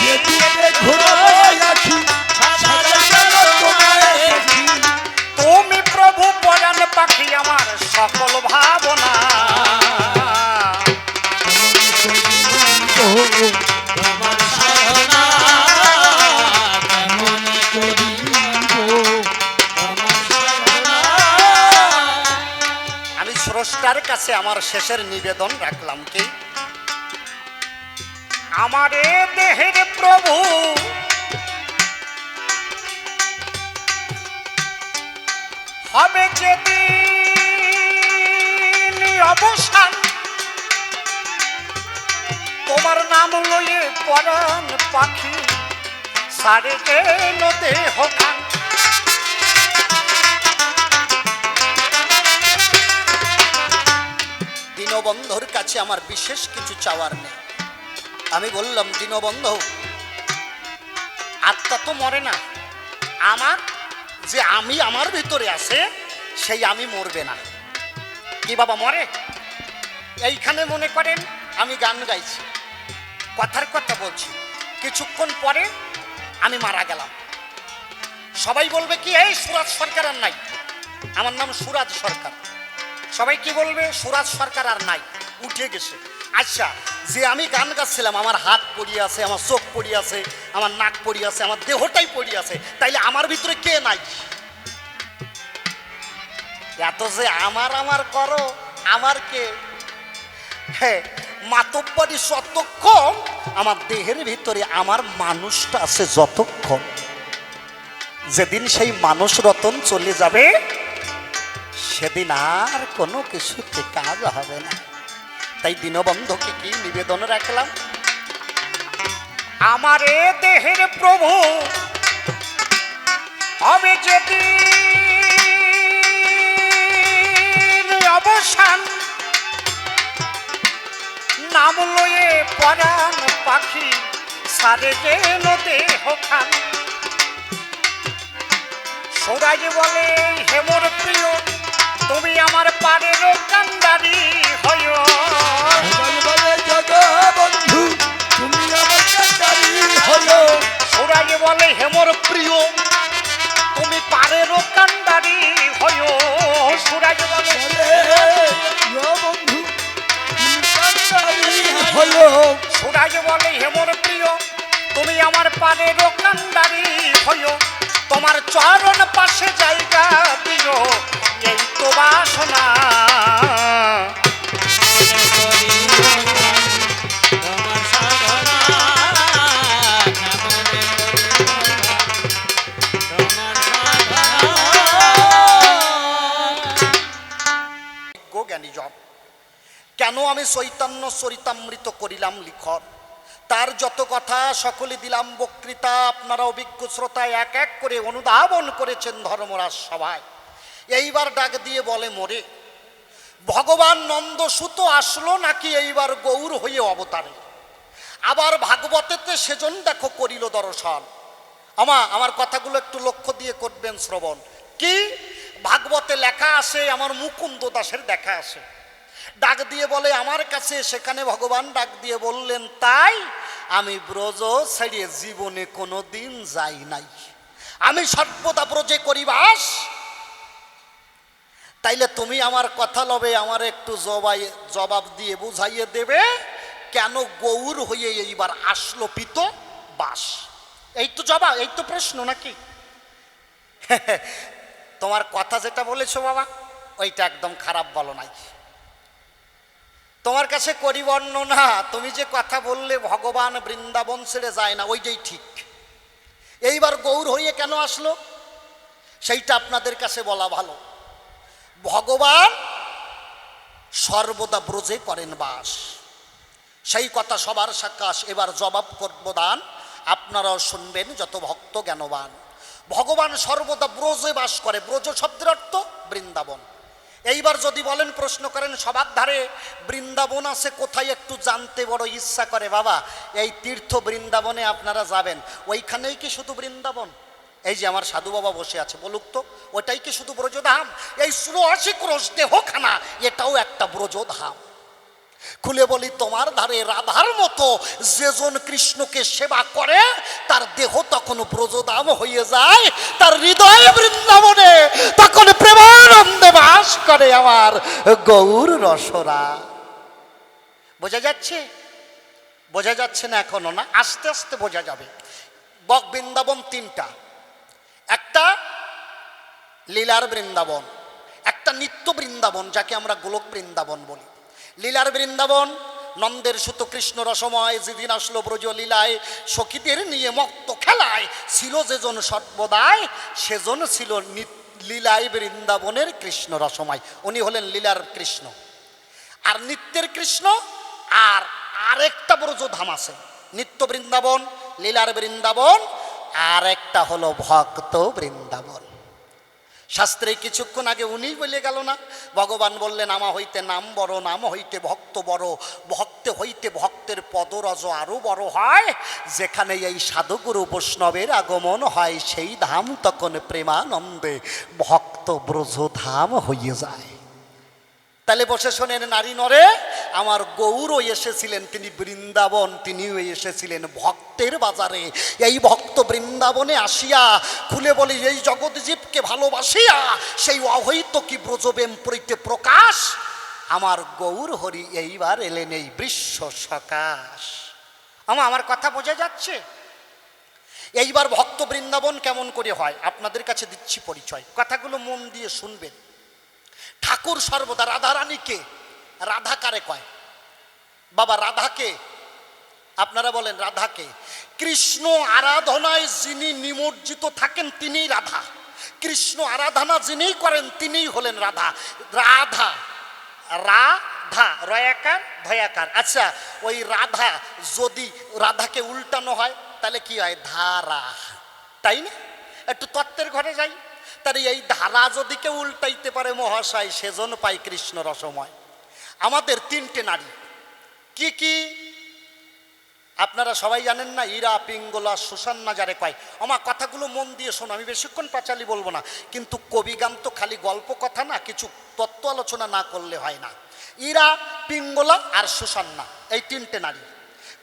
যেদিকে ঘুরাবো আখি সদা যেন তোমারে দেখি। তুমি প্রভু পরাণ পাখি আমার সকল ভাবনা। তোমার সাধনা কেমন করিব, তোমার সাধনা। আমি স্রষ্টার কাছে আমার শেষের নিবেদন রাখলাম কি, আমারে দেহের প্রভু হবে যেদিন অবসান, তোমার নাম লয়ে পরাণ পাখি সারে যেন দেহ খান। দীনবন্ধুর কাছে আমার বিশেষ কিছু চাওয়ার নেই। আমি বললাম, দীনবন্ধু আত্মা তো মরে না, আমার যে আমি আমার ভিতরে আছে সেই আমি মরবে না। কি বাবা মরে? এইখানে মনে করেন আমি গান গাইছি, কথার কথা বলছি, কিছুক্ষণ পরে আমি মারা গেলাম। সবাই বলবে কি, এই সুরাজ সরকার আর নাই, আমার নাম সুরাজ সরকার। সবাই কি বলবে? সুরাজ সরকার আর নাই, উঠে গেছে। আচ্ছা, যে আমি গান গাচ্ছিলাম, আমার হাত পড়িয়ে আছে, আমার চোখ পড়িয়ে আছে, আমার নাক পড়িয়ে আছে, আমার দেহটাই পড়িয়ে আছে, তাইলে আমার ভিতরে কে নাই? এত যে আমার আমার করো, আমার কে? হ্যাঁ, মাতব্বরি যতক্ষণ আমার দেহের ভিতরে আমার মানুষটা আছে, যতক্ষণ যেদিন সেই মানুষ রতন চলে যাবে সেদিন আর কোনো কিছুতে কাজ হবে না। তাই দীনবন্ধুকে কি নিবেদন রাখলাম? আমার এ দেহের প্রভু হবে যেদিন অবসান, নাম লয়ে পরাণ পাখি সারে যেন দেহ খান। সৌরাজ বলে হেমর প্রিয় তুমি আমার পারের কান্ডারি হয়। বলে জগবন্ধু তুমি আমার কান্ডারি হলো। সৌরাজ বলে হেমর প্রিয় তুমি পারের কান্ডারি হয়। সৌরাজ বলে বন্ধু তুমি কান্ডারি হলো। সৌরাজ বলে হেমর প্রিয় তুমি আমার পারের কান্ডারি হয়। তোমার চরণ পাশে জায়গা দিও এই তো বাসনা। তোমার সাধনা তোমার সাধনা। জ্ঞানী জপ কেন আমি চৈতন্য চরিতামৃত করিলাম লিখন, তার যত কথা সকলে দিলাম বক্তৃতা। আপনারা অভিজ্ঞ শ্রোতা এক এক করে অনুধাবন করেছেন ধর্মরাজ সভায়। এইবার ডাক দিয়ে বলে মোরে, ভগবান নন্দসুত আসলো নাকি এইবার গৌর হয়ে অবতারে? আবার ভাগবতেতে সেজন দেখো করিল দর্শন। আমার কথাগুলো একটু লক্ষ্য দিয়ে করবেন শ্রবণ। কি ভাগবতে লেখা আছে, আমার মুকুন্দ দাসের দেখা আছে। ডাক দিয়ে বলে আমার কাছে, সেখানে ভগবান ডাক দিয়ে বললেন তাই আমি ব্রজ ছেড়ে জীবনে কোনো দিন যাই নাই, আমি সর্বদা ব্রজে করি বাস। তাইলে তুমি আমার কথা লবে, আমার একটু জবাব দিয়ে বুঝাইয়ে দেবে কেন গৌর হয়ে এইবার আসলো পিত বাস? এই তো জবাব, এই তো প্রশ্ন নাকি? তোমার কথা যেটা বলেছো বাবা, ওইটা একদম খারাপ বলো নাই। তোমার কাছে করি বর্ণনা, তুমি যে কথা বললে ভগবান বৃন্দাবন ছেড়ে যায় না, ওইটাই ঠিক। এইবার গৌর হয়ে কেন আসলো সেইটা আপনাদের কাছে বলা ভালো। ভগবান সর্বদা ব্রজে করেন বাস, সেই কথা সবার সাকাশ এবার জবাব করব দান, আপনারাও শুনবেন যত ভক্ত জ্ঞানবান। ভগবান সর্বদা ব্রজে বাস করে। ব্রজ শব্দের অর্থ বৃন্দাবন। এইবার যদি বলেন, প্রশ্ন করেন সবার ধারে বৃন্দাবন আছে কোথায়, একটু জানতে বড় ইচ্ছা করে। বাবা, এই তীর্থ বৃন্দাবনে আপনারা যাবেন, ওইখানেই কি শুধু বৃন্দাবন? এই যে আমার সাধু বাবা বসে আছে, বলুক তো ওটাই কি শুধু ব্রজধাম? এই ৮৪ ক্রোশ দেহখানা এটাও একটা ব্রজধাম। খুলে বলি, তোমার ধারে রাধার মতো যেজন কৃষ্ণকে সেবা করে তার দেহ তখন ব্রজধাম হয়ে যায়, তার হৃদয়ে বৃন্দাবনে তখন প্রেমানন্দে বাস করে আমার গৌর রসরা। বোঝা যাচ্ছে? বোঝা যাচ্ছে না এখনো? না, আস্তে আস্তে বোঝা যাবে। বৃন্দাবন তিনটা, একটা লীলার বৃন্দাবন, একটা নিত্য বৃন্দাবন যাকে আমরা গোলক বৃন্দাবন বলি। লীলার বৃন্দাবন নন্দের সুত কৃষ্ণ রসময়, যেদিন আসলো ব্রজ লীলায় সখীদের নিয়ে মত্ত খেলায়, ছিল যেজন সর্বদায় সেজন ছিল লীলায় বৃন্দাবনের কৃষ্ণ রসময়। উনি হলেন লীলার কৃষ্ণ আর নিত্যের কৃষ্ণ। আর আরেকটা ব্রজধাম আছে, নিত্য বৃন্দাবন, লীলার বৃন্দাবন, আর একটা হলো ভক্ত বৃন্দাবন। শাস্ত্রে কিছুক্ষণ আগে উনি বলে গেল না, ভগবান বললেন আমা হইতে নাম বড়, নাম হইতে ভক্ত বড়, ভক্তে হইতে ভক্তের পদরজ আরো বড় হয়। যেখানে এই সাধুগুরু বৈষ্ণবের আগমন হয় সেই ধাম তখন প্রেমানন্দে ভক্ত ব্রজধাম হয়ে যায়। তাহলে বসে শোনেন নারী নরে, আমার গৌরও এসেছিলেন তিনি বৃন্দাবন, তিনিও এসেছিলেন ভক্তের বাজারে। এই ভক্ত বৃন্দাবনে আসিয়া খুলে বলি, এই জগৎজীব অহৈতকে ভালোবাসিয়া সেই অহৈত কি ব্রজবেম প্রীতে প্রকাশ, আমার গৌর হরি এইবার এলেন এই বৃষ্য সকাশ। আমার কথা বোঝা যাচ্ছে? এইবার ভক্ত বৃন্দাবন কেমন করে হয় আপনাদের কাছে দিচ্ছি পরিচয়, কথাগুলো মন দিয়ে শুনবেন। ঠাকুর সর্বদা রাধারানীকে, রাধা কারে কয় বাবা? রাধাকে আপনারা বলেন রাধাকে। কৃষ্ণ আরাধনায় যিনি নিমজ্জিত থাকেন তিনিই রাধা, কৃষ্ণ আরাধনা যিনিই করেন তিনিই হলেন রাধা। রাধা, রাধা রয়াকার ধয়াকার। আচ্ছা, ওই রাধা যদি রাধাকে উল্টানো হয় তাহলে কি হয়? ধারা, তাই না? একটু তত্ত্বের ঘরে যাই, তাহলে এই ধারা যদি কেউ উল্টাইতে পারে মহাশয়, সেজন্য পাই কৃষ্ণ রসময়। আমাদের তিনটে নারী কি কি আপনারা সবাই জানেন না? ইরা, পিঙ্গলা, সুসান্না যারে কয়। আমার কথাগুলো মন দিয়ে শোনো, আমি বেশিক্ষণ পাঁচালি বলবো না, কিন্তু কবিগান তো খালি গল্প কথা না, কিছু তত্ত্ব আলোচনা না করলে হয় না। ইরা, পিঙ্গলা আর সুসান্না, এই তিনটে নারী।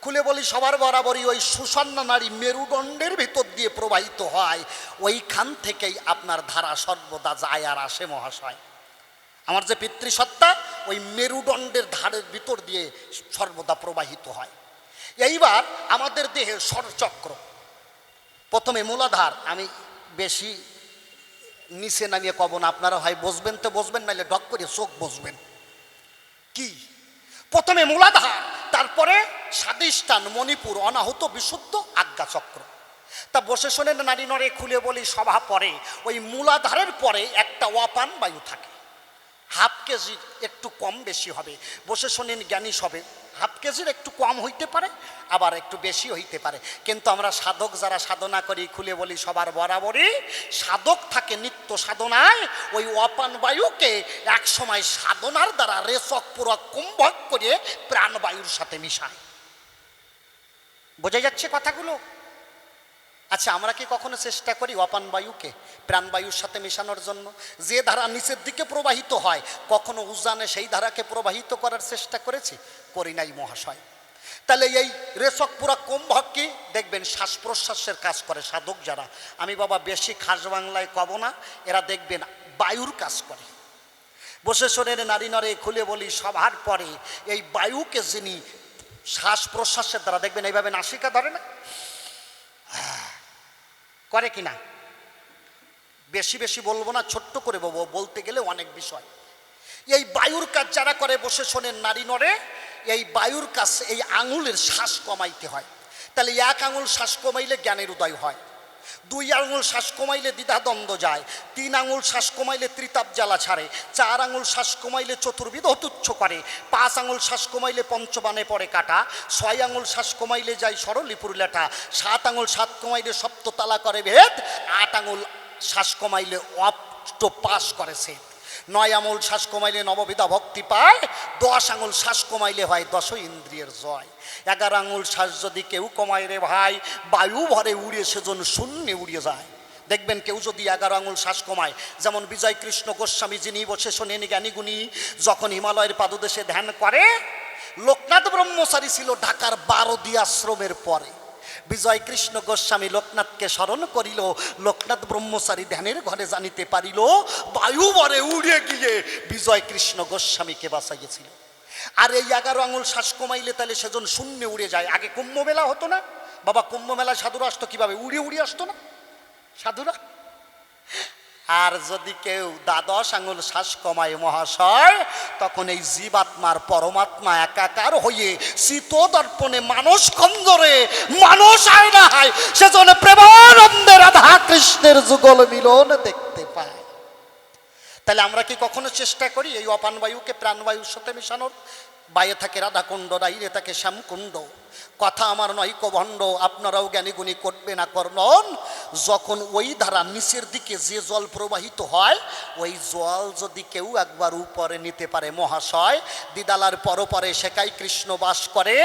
খুলে বলি সবার বরাবরই ওই সুসান্না নারী মেরুদণ্ডের ভিতর দিয়ে প্রবাহিত হয়, ওইখান থেকেই আপনার ধারা সর্বদা যায় আর আসে মহাশয়। আমার যে পিতৃসত্তা ওই মেরুদণ্ডের ধারের ভিতর দিয়ে সর্বদা প্রবাহিত হয়। এইবার আমাদের দেহে ষড়চক্র, প্রথমে মূলাধার, আমি বেশি নিচে নামিয়ে কব না, আপনারা হয় বসবেন তো বসবেন, নাহলে ডক করে চোখ বসবেন। কি? প্রথমে মূলাধার, তারপরে স্বাদিষ্ঠান, মণিপুর, অনাহুত, বিশুদ্ধ, আজ্ঞাচক্র। তা বসে শোনেন নারী নরে, খুলে বলি সভা পরে। ওই মূলাধারের পরে একটা অপান বায়ু থাকে, হাফ কেজির একটু কম বেশি হবে। বসে শোনেন জ্ঞানী সবে, হাফ কেজির একটু কম হইতে পারে, আবার একটু বেশি হইতে পারে। কিন্তু আমরা সাধক যারা সাধনা করি, খুলে বলি সবার বরাবরই সাধক থাকে নিত্য সাধনায়, ওই অপান বায়ুকে এক সময় সাধনার দ্বারা রেচক পুরো কুম্ভক করে প্রাণবায়ুর সাথে মিশায়। বোঝা যাচ্ছে কথাগুলো? আচ্ছা, আমরা কি কখনো চেষ্টা করি অপান বায়ুকে প্রাণবায়ুর সাথে মেশানোর জন্য? যে ধারা নিচের দিকে প্রবাহিত হয়, কখনো উজানে সেই ধারাকে প্রবাহিত করার চেষ্টা করেছি? করি নাই মহাশয়। তাহলে এই রেচক পুরা কুম্ভক কি দেখবেন শ্বাস প্রশ্বাসের কাজ করে সাধক যারা, আমি বাবা বেশি খাস বাংলায় কব না, এরা দেখবেন বায়ুর কাজ করে। বসে শোনেন নারী নরে, খুলে বলি সভার পরে এই বায়ুকে যিনি শ্বাস প্রশ্বাসের দ্বারা দেখবেন এইভাবে নাসিকা ধরে না, করে কিনা? বেশি বেশি বলবো না, ছোট্ট করে বলতে গেলে অনেক বিষয়। এই বায়ুর কাজ যারা করে, বসে শোনেন নারী নরে, এই বায়ুর কাজ এই আঙুলের শ্বাস কমাইতে হয়। তাহলে এক আঙুল শ্বাস কমাইলে জ্ঞানের উদয় হয়, দুই আঙুল শ্বাস কমাইলে দ্বিধাদ্বন্দ্ব যায়, তিন আঙুল শ্বাস কমাইলে ত্রিতাপ জ্বালা ছাড়ে, চার আঙুল শ্বাস কমাইলে চতুর্বিধ তুচ্ছ করে, পাঁচ আঙুল শ্বাস কমাইলে পঞ্চবানে পড়ে কাটা, ছয় আঙুল শ্বাস কমাইলে যায় সরলিপুর লেটা, সাত আঙুল শ্বাস কমাইলে সপ্ততালা করে ভেদ, আট আঙুল শ্বাস কমাইলে অষ্টপাশ করে সে, নয় আঙুল শ্বাস কমাইলে নববিধা ভক্তি পায়, 10 আঙুল শ্বাস কমাইলে হয় 10 ইন্দ্রিয়ের জয়, 11 আঙুল শ্বাস যদি কেউ কমায় রে ভাই, বায়ু ভরে উড়ে সেজন শূন্যে উড়িয়ে যায়। দেখবেন কেউ যদি 11 আঙুল শ্বাস কমায়, যেমন বিজয় কৃষ্ণ গোস্বামী যিনি বসে শোনেন জ্ঞানীগুণী, যখন হিমালয়ের পাদদেশে ধ্যান করে, লোকনাথ ব্রহ্মচারী ছিল ঢাকার 12 আশ্রমের পরে। বিজয় কৃষ্ণ গোস্বামী লোকনাথকে স্মরণ করিল, লোকনাথ ব্রহ্মচারী ধ্যানের ঘরে জানিতে পারিল, বায়ু বরে উড়ে গিয়ে বিজয় কৃষ্ণ গোস্বামীকে বাঁচাইয়েছিল। আর এই 11 আঙুল শ্বাস কমাইলে তাহলে সেজন শূন্যে উড়ে যায়। আগে কুম্ভ মেলা হতো না বাবা, কুম্ভ মেলায় সাধুরা আসতো কিভাবে? উড়ে উড়ে আসতো না সাধুরা। আর যদি কেউ 12 আঙুল শ্বাস কমায় মহাশয়, তখন এই জীবাত্মার পরমাত্মা একাকার হয়ে শীত দর্পণে মানস কন্দরে মানুষ আয়নায় সেজন্য প্রেমানন্দে রাধা কৃষ্ণের যুগল মিলন দেখতে পায়। তাহলে আমরা কি কখনো চেষ্টা করি এই অপান বায়ুকে প্রাণবায়ুর সাথে মেশানোর? বাইরে থাকে রাধাকুণ্ড, রাইরে থাকে শ্যামকুণ্ড। কথা আমার নয় কভণ্ড, আপনারাও জ্ঞানীগুণী করবে না কর্ণন। যখন ওই ধারা নিচের দিকে যে জল প্রবাহিত হয়, ওই জল যদি কেউ একবার উপরে নিতে পারে মহাশয়, দিদালার পরপরে সেকাই কৃষ্ণ বাস করে।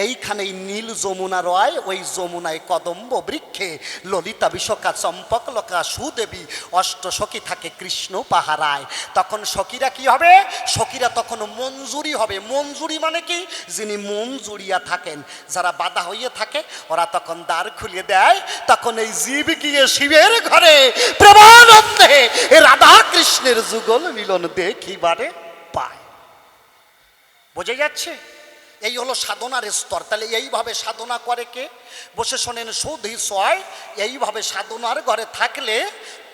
এইখানেই নীল যমুনা রয়, ওই যমুনায় কদম্ব বৃক্ষে ললিতা বিশোকা চম্পকলকা সুদেবী অষ্টসখী থাকে কৃষ্ণ পাহারায়। তখন সখীরা কি হবে? সখীরা তখন মঞ্জুরি হবে। মঞ্জুরি মানে কি? যিনি মন জুড়িয়া থাকেন, যারা বাধা হয়ে থাকে ওরা তখন দ্বার খুলে দেয়, তখন এই জীব গিয়ে শিবের ঘরে প্রেমানন্দে রাধা কৃষ্ণের যুগল মিলন দেখিবারে পায়। বোঝা যাচ্ছে? এই হলো সাধনার স্তর। তাহলে এইভাবে সাধনা করে কে? বসে শোনেন সুধী সয়। এইভাবে সাধনার ঘরে থাকলে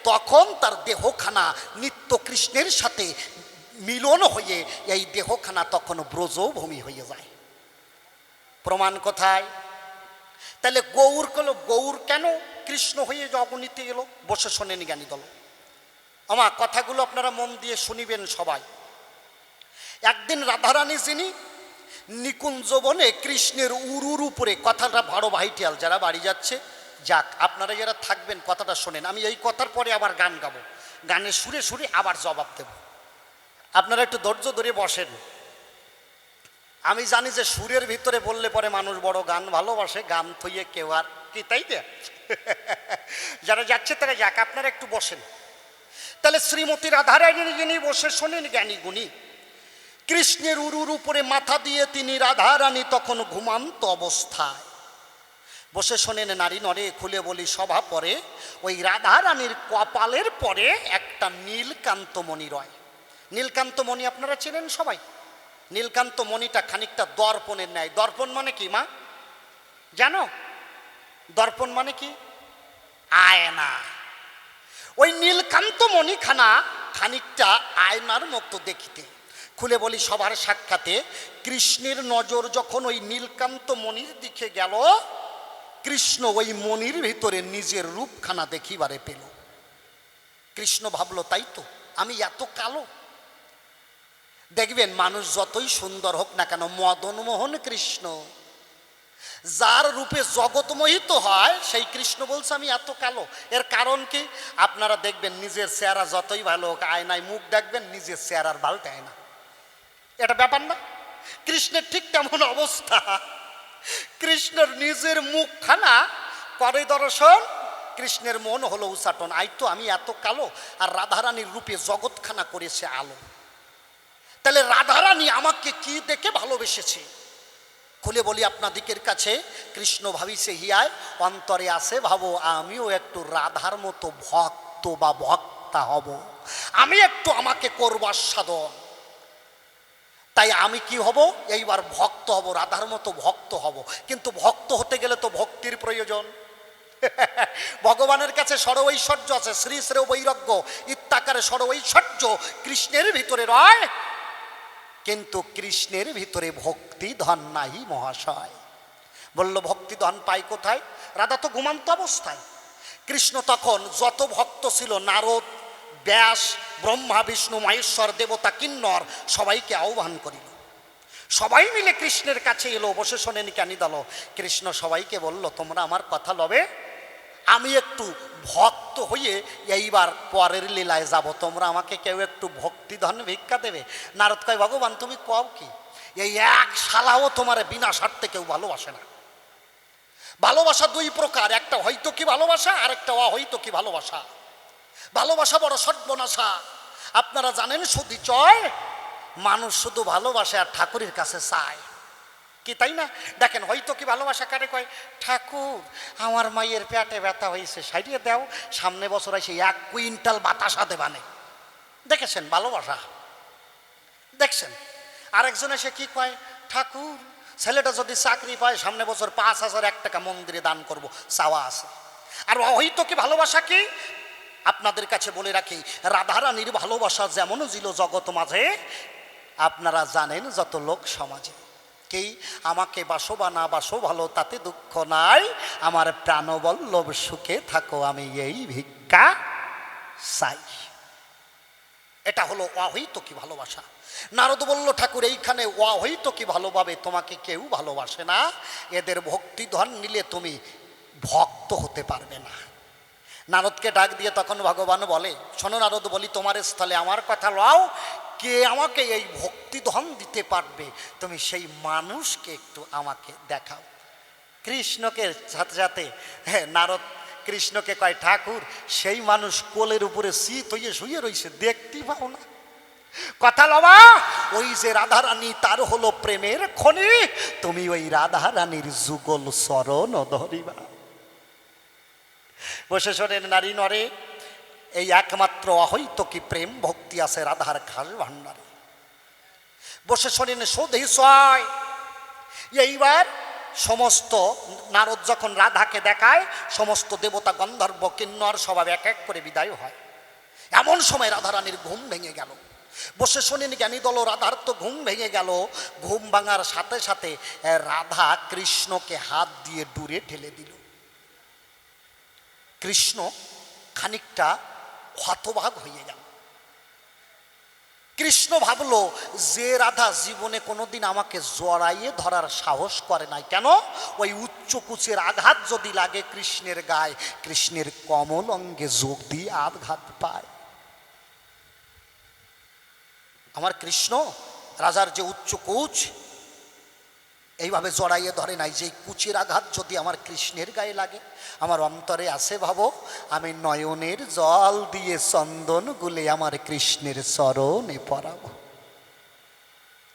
তখন তার দেহখানা নিত্য কৃষ্ণের সাথে মিলন হয়ে এই দেহখানা তখন ব্রজভূমি হয়ে যায়। প্রমাণ কোথায়? তাহলে গৌর কল গৌর কেন কৃষ্ণ হয়ে জগনীতে এলো? বসে শোনেন জ্ঞানী দল। আমার কথাগুলো আপনারা মন দিয়ে শুনিবেন সবাই। একদিন রাধারানী যিনি নিকুঞ্জ বনে কৃষ্ণের উরুর উপরে, কথাটা বড় ভাইটিয়াল, যারা বাড়ি যাচ্ছে যাক, আপনারা যারা থাকবেন কথাটা শোনেন। আমি এই কথার পরে আবার গান গাবো, গানের সুরে সুরে আবার জবাব দেব। আপনারা একটু ধৈর্য ধরে বসেন। আমি জানি যে সুরের ভিতরে বললে পরে মানুষ বড় গান ভালোবাসে, গান থইয়ে কেউ আর কি, তাই দে যারা যাচ্ছে তারা যাক, আপনারা একটু বসেন। তাহলে শ্রীমতী রাধারানী যিনি, বসে শোনেন জ্ঞানী গুণী, কৃষ্ণের উরুর উপরে মাথা দিয়ে তিনি রাধারানী তখন ঘুমান্ত অবস্থায়। বসে শোনেন নারী নরে খুলে বলি সভা পরে, ওই রাধারানীর কপালের পরে একটা নীলকান্ত মণি রয়। নীলকান্ত মণি আপনারা চেনেন সবাই? নীলকান্ত মণিটা খানিকটা দর্পণের ন্যায়। দর্পণ মানে কি মা জানো? দর্পণ মানে কি? আয়না। ওই নীলকান্ত মণিখানা খানিকটা আয়নার মতো দেখিতে। খুলে বলি সবার সাক্ষাতে কৃষ্ণের নজর যখন ওই নীলকান্ত মণির দিকে গেল, কৃষ্ণ ওই মণির ভিতরে নিজের রূপখানা দেখিবারে পেল। কৃষ্ণ ভাবলো তাই তো, আমি এত কালো। দেখবেন মানুষ যতই সুন্দর হোক না কেন, মদনমোহন কৃষ্ণ যার রূপে জগৎ মোহিত হয়, সেই কৃষ্ণ বলছে আমি এত কালো। এর কারণ কি? আপনারা দেখবেন নিজের চেহারা যতই ভালো হোক, আয়নায় মুখ দেখবেন নিজের চেহারার পাল্টায় না। এটা ব্যাপার না? কৃষ্ণের ঠিক তেমন অবস্থা। কৃষ্ণের নিজের মুখখানা করে দর্শন, কৃষ্ণের মন হলো উচাটন। আই তো আমি এত কালো, আর রাধারানীর রূপে জগৎখানা করেছে আলো। তাহলে রাধারানী আমাকে কি দেখে ভালোবেসেছে? খুলে বলি আপনাদিকের কাছে, কৃষ্ণ ভাবিছে হিয়ায় অন্তরে আছে, ভাবো আমিও একটু রাধার মতো ভক্ত বা ভক্তা হব, আমি একটু আমাকে করবার সাধন। তাই আমি কি হব? এইবার ভক্ত হব, রাধার মতো ভক্ত হব। কিন্তু ভক্ত হতে গেলে তো ভক্তির প্রয়োজন। ভগবানের কাছে সর্বৈশ্বর্য আছে, শ্রী শ্রেয় বৈরাগ্য ইত্যাকারে সর্বৈশ্বর্য কৃষ্ণের ভিতরে রয়, কিন্তু কৃষ্ণের ভিতরে ভক্তি ধন নাই মহাশয়। বলল ভক্তি ধন পাই কোথায়? রাধা তো ঘুমান্ত অবস্থায়। কৃষ্ণ তখন যত ভক্ত ছিল, নারদ, ব্যাস, ব্রহ্মা, বিষ্ণু, মহেশ্বর, দেবতা, কিন্নর, সবাইকে আহ্বান করিল। সবাই মিলে কৃষ্ণের কাছে এলো। বসে শোনেন জ্ঞানী দল। কৃষ্ণ সবাইকে বলল তোমরা আমার কথা লবে, আমি একটু ভক্ত হয়ে এইবার পরের লীলায় যাব, তোমরা আমাকে কেউ একটু ভক্তিধন ভিক্ষা দেবে? নারদ কয় ভগবান তুমি কও কি? এই এক শালাও তোমার বিনা স্বার্থে কেউ ভালোবাসে না। ভালোবাসা দুই প্রকার, একটা হয়তো কি ভালোবাসা, আর একটা অহৈতো কি ভালোবাসা। ভালোবাসা বড় সর্বনাশা। আপনারা জানেন সুধী চয়, মানুষ শুধু ভালোবাসে আর ঠাকুরের কাছে চায় কি, তাই না? দেখেন হয়তো কি ভালোবাসা কারে কয়? ঠাকুর আমার মায়ের পেটে ব্যথা হয়েছে, সাইডে দাও, সামনে বছর এসে 1 কুইন্টাল বাতাসা দেবানে। দেখেছেন ভালোবাসা? দেখছেন? আরেকজন এসে কি কয়? ঠাকুর ছেলেটা যদি চাকরি পায়, সামনে বছর 5,001 টাকা মন্দিরে দান করব, চাওয়া আছে। আর হয়তো কি ভালোবাসা কি? আপনাদের কাছে বলে রাখি, রাধারানীর ভালোবাসা যেমন ছিল জগৎ মাঝে, আপনারা জানেন যত লোক সমাজে কি, আমাকে বাসো বা না বাসো ভালো তাতে দুঃখ নাই, আমার প্রাণবল্লভ সুখে থাকো, আমি এই ভিক্ষা চাই। এটা হলো অহৈত কি ভালোবাসা। নারদ বলল ঠাকুর এইখানে অহৈত কি ভালোভাবে তোমাকে কেউ ভালোবাসে না, এদের ভক্তি ধন নিলে তুমি ভক্ত হতে পারবে না। নারদকে ডাক দিয়ে তখন ভগবান বলে শোনো নারদ, বলি তোমার স্থলে আমার কথা লও, কে আমাকে এই ভক্তি ধন দিতে পারবে, তুমি সেই মানুষকে একটু আমাকে দেখাও। কৃষ্ণকে সাথে সাথে নারদ কৃষ্ণকে কয় ঠাকুর সেই মানুষ কোলের উপরে শীত হয়ে শুয়ে রয়েছে, দেখতেই পাও না? কথা লবা, ওই যে রাধারানী তার হলো প্রেমের খনি, তুমি ওই রাধারানীর যুগল চরণ ধরিবা। বসে শোনেন নারী নরে, এই একমাত্র অহৈতুকী প্রেম ভক্তি আছে রাধার খাস ভান্ডারে। বসে শোনেন সোধেশ্বয়। এইবার সমস্ত নারদ যখন রাধাকে দেখায়, সমস্ত দেবতা গন্ধর্ব কিন্নর সবাই এক এক করে বিদায় হয়। এমন সময় রাধারানীর ঘুম ভেঙে গেল। বসে শোনেন জ্ঞানী দল, রাধার তো ঘুম ভেঙে গেল। ঘুম ভাঙার সাথে সাথে রাধা কৃষ্ণকে হাত দিয়ে দূরে ঠেলে দিল। কৃষ্ণ খানিকটা হতবাক হয়ে গেল। কৃষ্ণ ভাবলো যে রাধা জীবনে কোনোদিন আমাকে জড়াইয়ে ধরার সাহস করে নাই, কেন ওই উচ্চকুচের আঘাত যদি লাগে কৃষ্ণের গায়ে, কৃষ্ণের কমল অঙ্গে যোগ দিয়ে আঘাত পায়। আমার কৃষ্ণ রাজার যে উচ্চকুচ এইভাবে জড়াইয়ে ধরে নাই, যে কুচের আঘাত যদি আমার কৃষ্ণের গায়ে লাগে, আমার অন্তরে আছে ভাবো আমি নয়নের জল দিয়ে চন্দন গুলে আমার কৃষ্ণের চরণে পরাবো।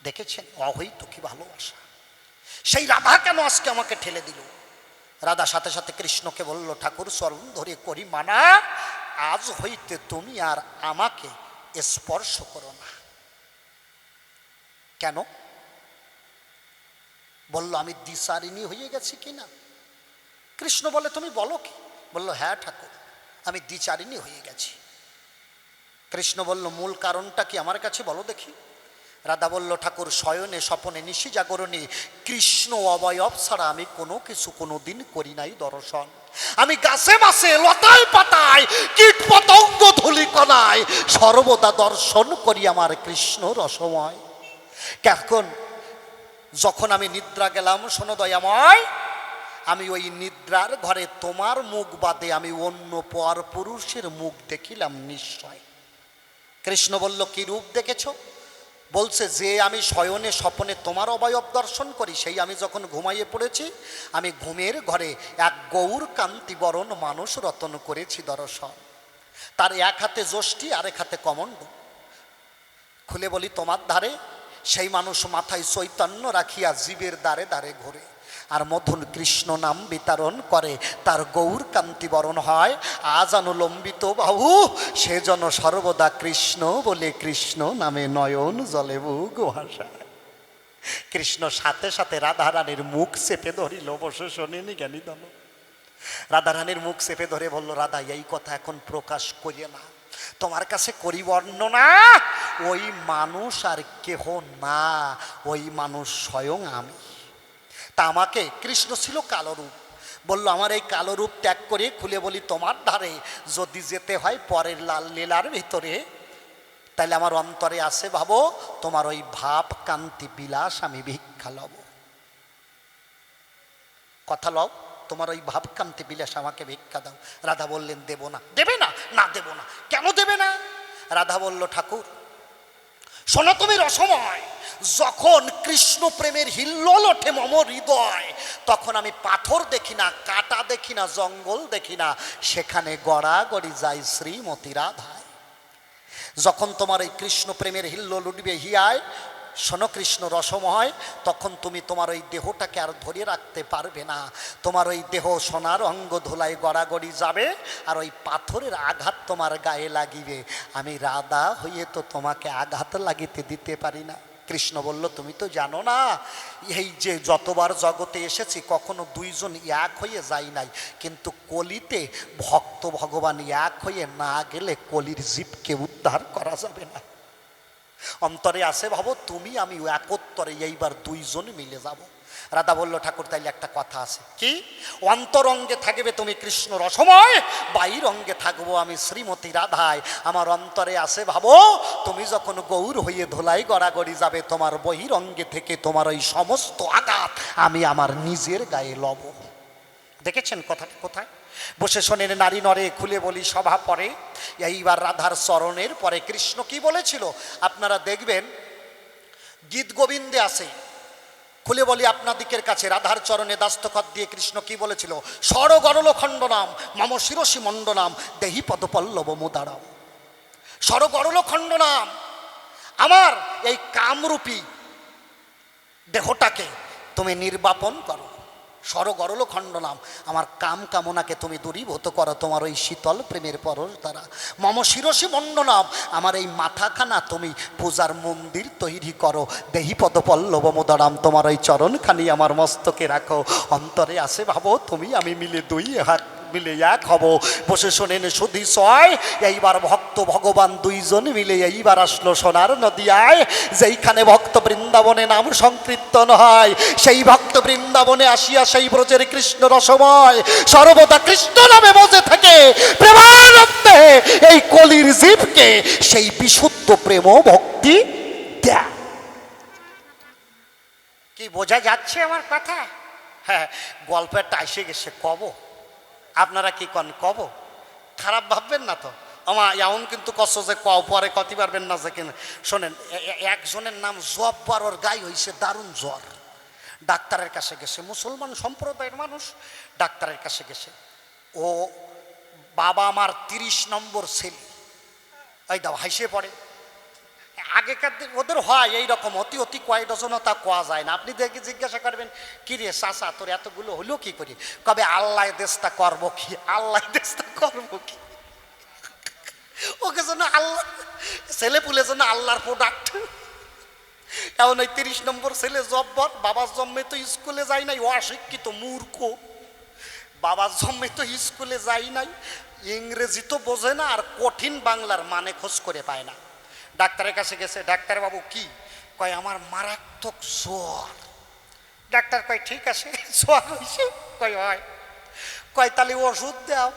দেখেছেন অহৈতুকী ভালোবাসা। সেই রাধা কেন আজকে আমাকে ঠেলে দিল? রাধা সাথে সাথে কৃষ্ণকে বলল, ঠাকুর চরণ ধরে করি মানা, আজ হইতে তুমি আর আমাকে স্পর্শ করো না। কেন? বলল আমি দ্বিচারিণী হয়ে গেছি কিনা। কৃষ্ণ বলে তুমি বলো কি? বলল হ্যাঁ ঠাকুর, আমি দ্বিচারিণী হয়ে গেছি। কৃষ্ণ বলল মূল কারণটা কি আমার কাছে বলো দেখি। রাধা বলল, ঠাকুর শয়নে স্বপনে নিশি জাগরণে কৃষ্ণ অবয়ব ছাড়া আমি কোনো কিছু কোনো দিন করি নাই দর্শন। আমি গাছে মাছে লতায় পাতায় কীট পতঙ্গ ধূলিকণায় সর্বদা দর্শন করি আমার কৃষ্ণ রসময়। এখন যখন আমি নিদ্রা গেলাম, শোনো দয়াময়, আমি ওই নিদ্রার ঘরে তোমার মুখ বাদে আমি অন্য পর পুরুষের মুখ দেখিলাম নিশ্চয়। কৃষ্ণ বলল কি রূপ দেখেছ? বলছে যে আমি শয়নে স্বপনে তোমার অবয়ব দর্শন করি, সেই আমি যখন ঘুমাইয়ে পড়েছি, আমি ঘুমের ঘরে এক গৌর কান্তি বরণ মানুষ রতন করেছি দর্শন। তার এক হাতে যষ্টি আর এক হাতে কমণ্ড। খুলে বলি তোমার ধারে সেই মানুষ মাথায় চৈতন্য রাখিয়া জীবের দ্বারে দ্বারে ঘোরে আর মধুর কৃষ্ণ নাম বিতরণ করে, তার গৌর কান্তি বরণ হয় আজ অনুলম্বিত বাহু, সে যেন সর্বদা কৃষ্ণ বলে কৃষ্ণ নামে নয়ন জলে বুক ভাষায়। কৃষ্ণ সাথে সাথে রাধারানীর মুখ চেপে ধরিল। বসে শোনেনি জ্ঞানী দল, রাধারানীর মুখ চেপে ধরে বলল, রাধা এই কথা এখন প্রকাশ করিয়ে না, তোমার কাছে করি বর্ণনা। ওই মানুষ আর কেহ না, ওই মানুষ স্বয়ং আমি। তা আমাকে, কৃষ্ণ ছিল কালো রূপ, বলল আমার এই কালো রূপ ত্যাগ করে খুলে বলি তোমার ধারে যদি যেতে হয় পরের লাল লীলার ভিতরে, তাহলে আমার অন্তরে আছে ভাবো তোমার ওই ভাব কান্তি বিলাস আমি ভিক্ষা লব। কথা লও, তোমার ওই ভাবকান্তি বিলাস আমাকে ভিক্ষা দাও। রাধা বললেন দেব না। দেবে না? না দেব না। কেন দেবে না? রাধা বলল ঠাকুর শোনো তুমি রসময়, যখন কৃষ্ণ প্রেমের হিল্লোল ওঠে মম হৃদয়, তখন আমি পাথর দেখি না, কাটা দেখি না, জঙ্গল দেখি না, সেখানে গড়াগড়ি যায় শ্রীমতী রাধায়। যখন তোমার এই কৃষ্ণ প্রেমের হিল্লোল উঠবে হিয়ায়, শোনো কৃষ্ণ রসময়, তখন তুমি তোমার ওই দেহটাকে আর ধরে রাখতে পারবে না। তোমার ওই দেহ সোনার অঙ্গ ধুলায় গড়াগড়ি যাবে আর ওই পাথরের আঘাত তোমার গায়ে লাগিবে। আমি রাধা হয়ে তো তোমাকে আঘাত লাগিতে দিতে পারি না। কৃষ্ণ বলল তুমি তো জানো না, এই যে যতবার জগতে এসেছি কখনো দুইজন এক হয়ে যাই নাই, কিন্তু কলিতে ভক্ত ভগবান এক হয়ে না গেলে কলির জীবকে উদ্ধার করা যাবে না। অন্তরে আছে ভাবো তুমি আমি একত্তরে এইবার দুইজন মিলে যাব। রাধা বলল ঠাকুর তাইলে একটা কথা আছে। কি? অন্তরঙ্গে থাকবে তুমি কৃষ্ণ রসময়, বাহির অঙ্গে থাকবো আমি শ্রীমতী রাধায়। আমার অন্তরে আছে ভাবো তুমি যখন গৌর হয়ে ধোলাই গড়াগড়ি যাবে, তোমার বহির অঙ্গে থেকে তোমার ওই সমস্ত আঘাত আমি আমার নিজের গায়ে লব। দেখেছেন কথাটা কোথায়? বসে শোনেন নারী নরে, খুলে বলি সভা পরে। এইবার রাধার চরণের পরে কৃষ্ণ কি বলেছিল আপনারা দেখবেন, গীত গোবিন্দে আছে। খুলে বলি আপনাদিকের কাছে, রাধার চরণে দাস্তখত দিয়ে কৃষ্ণ কি বলেছিল? স্বর গরল খণ্ডনাম মম শিরসি মণ্ডনাম দেহি পদপল্লব মুদারাম। স্বর গরল খণ্ডনাম, আমার এই কামরূপী দেহটাকে তুমি নির্বাপন করো। স্বরগরল খণ্ডনাম, আমার কাম কামনাকে তুমি দূরীভূত করো তোমার ওই শীতল প্রেমের পরশ দ্বারা। মম শিরসি মণ্ডনাম, আমার এই মাথাখানা তুমি পূজার মন্দির তৈরি করো। দেহি পদপল্লব মোদরাম, তোমার ওই চরণখানি আমার মস্তকে রাখো। অন্তরে আসে ভাবো তুমি আমি মিলে দুই হাত মিলে এক হব। বসে শোনেন সুধী সয়, এইবার ভক্ত ভগবান দুইজন মিলে এইবার আসলো সোনার নদিয়ায়। যেইখানে ভক্ত বৃন্দাবনে নাম সংকীর্তন হয়, সেই ভক্ত বৃন্দাবনে আসিয়া সেই ব্রজের কৃষ্ণ রসময় সর্বদা কৃষ্ণ নামে বসে থাকে প্রেমানন্দে এই কলির জীবকে সেই বিশুদ্ধ প্রেম ভক্তি দেয়। কি বোঝা যাচ্ছে আমার কথা? হ্যাঁ, গল্পটা এসে গেছে কব। আপনারা কি কন কব? খারাপ ভাববেন না তো? আমার এমন কিন্তু কষ্ট যে কও পরে কতি পারবেন না যে কিনা। শোনেন, একজনের নাম জব্বার, ওর গায়ে হয়েছে দারুণ জ্বর। ডাক্তারের কাছে গেছে, মুসলমান সম্প্রদায়ের মানুষ, ডাক্তারের কাছে গেছে। ও বাবা আমার 30 নম্বর ছেলে। এই দাও হাসিয়ে পড়ে। আগেকার দিন ওদের হয় এইরকম, অতি অতি কয় ডজনও তা কোয়া যায় না। আপনি দেখে জিজ্ঞাসা করবেন, কি রে চাচা তোর এতগুলো হলো কি করি? কবে আল্লাহ দেশটা করবো কি, আল্লাহ দেশটা করবো কি। ওকে জন্য আল্লাহ, ছেলে পুলে জন্য আল্লাহর প্রোডাক্ট। এমন ওই 30 নম্বর ছেলে জব্বর, বাবার জন্মে তো স্কুলে যায় নাই, অশিক্ষিত মূর্খ। বাবার জন্মে তো স্কুলে যাই নাই, ইংরেজি তো বোঝে না, আর কঠিন বাংলার মানে খোঁজ করে পায় না। ডাক্তারের কাছে গেছে, ডাক্তার বাবু কি? কয় আমার মারাত্মক জ্বর। ডাক্তার কয় ঠিক আছে, জ্বর হয়েছে? কয় হয়। কয় তাহলে ওষুধ দাও।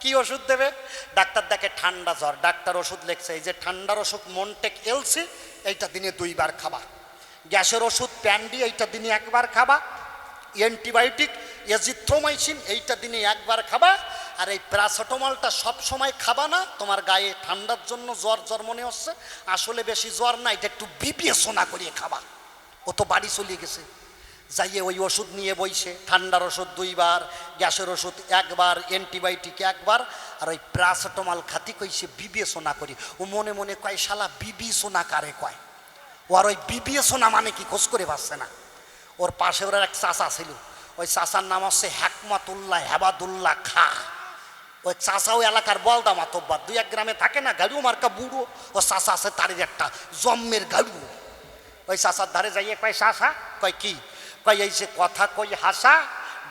কি ওষুধ দেবে? ডাক্তার দেখে ঠান্ডা জ্বর, ডাক্তার ওষুধ লিখছে, এই যে ঠান্ডার ওষুধ মন্টেক এলসি, এইটা দিনে 2 বার খাবা। গ্যাসের ওষুধ প্যান্ডি, এইটা দিনে 1 বার খাবা। অ্যান্টিবায়োটিক এজিথ্রোমাইসিন, এইটা দিনে 1 বার খাবা। আর এই প্যারাসিটামলটা সব সময় খাবা না, তোমার গায়ে ঠান্ডার জন্য জ্বর জ্বর মনে হচ্ছে, আসলে বেশি জ্বর না, এটা একটু বিবেচনা করিয়ে খাবা। ও তো বাড়ি চলে গেছে, যাইয়ে ওই ওষুধ নিয়ে বইছে। ঠান্ডার ওষুধ 2 বার, গ্যাসের ওষুধ 1 বার, অ্যান্টিবায়োটিক 1 বার, আর ওই প্যারাসিটামল খাতি কইছে বিবেচনা করি। ও মনে মনে কয় শালা বিবেচনা কারে কয়? ও আর ওই বিবেচনা মানে কি খোঁজ করে পাচ্ছে না। ওর পাশে ওর এক চাচা ছিল, ওই চাচার নাম হচ্ছে হেকমাতুল্লাহ হেবাদুল্লাহ খা। ওই চাচাও এলাকার বলদা মাতব্বার, 2-1 গ্রামে থাকে না গাড়িও মার্কা বুড়ো, ও চাচা আছে তার একটা জম্মের গাড়ু। ওই চাচার ধারে যাইয়ে কয় চাচা, কয় কি? কয় এই যে কথা কই হাসা,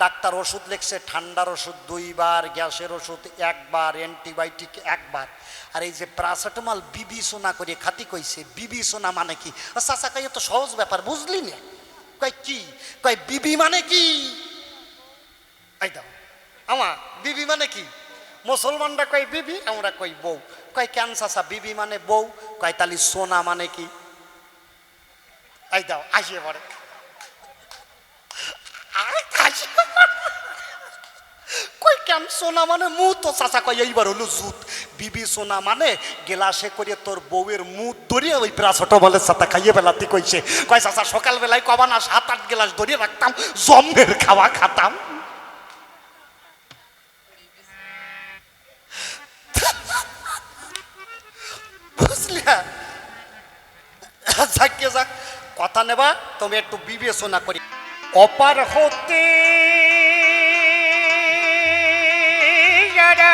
ডাক্তার ওষুধ লিখছে, ঠান্ডার ওষুধ 2 বার, গ্যাসের ওষুধ 1 বার, অ্যান্টিবায়োটিক 1 বার, আর এই যে প্যারাসিটামল বিবেচনা করে খাতি কইছে। বিবেচনা মানে কি? চাচা কয় তো সহজ ব্যাপার, বুঝলি না? কয় কি? কয় বিবি মানে কি? এই দাও আমা, বিবি মানে কি? মুসলমানরা কয় বিবি, আমরা কই বউ। কয় কেন চাচা বিবি মানে বউ? কয় তালি সোনা মানে কি? এই দাও আসিয়ে পড়ে। কই কেন সোনা মানে মুখ তো চাচা কয় এইবার হলো জুত। বিবি সোনা মানে গেলাসে করে তোর বউয়ের মুখ ধরিয়ে ওই প্যারাসিটামলের সাথে খাইয়ে বেলাতে কইছে। কয় চাচা সকালবেলায় কবা না 7-8 গ্লাস ধরিয়ে রাখতাম, জম্মের খাওয়া খাতাম। বুঝলি? যাকে যাক, কথা নেবা তুমি একটু বিবেচনা করি। অপার হতে যারা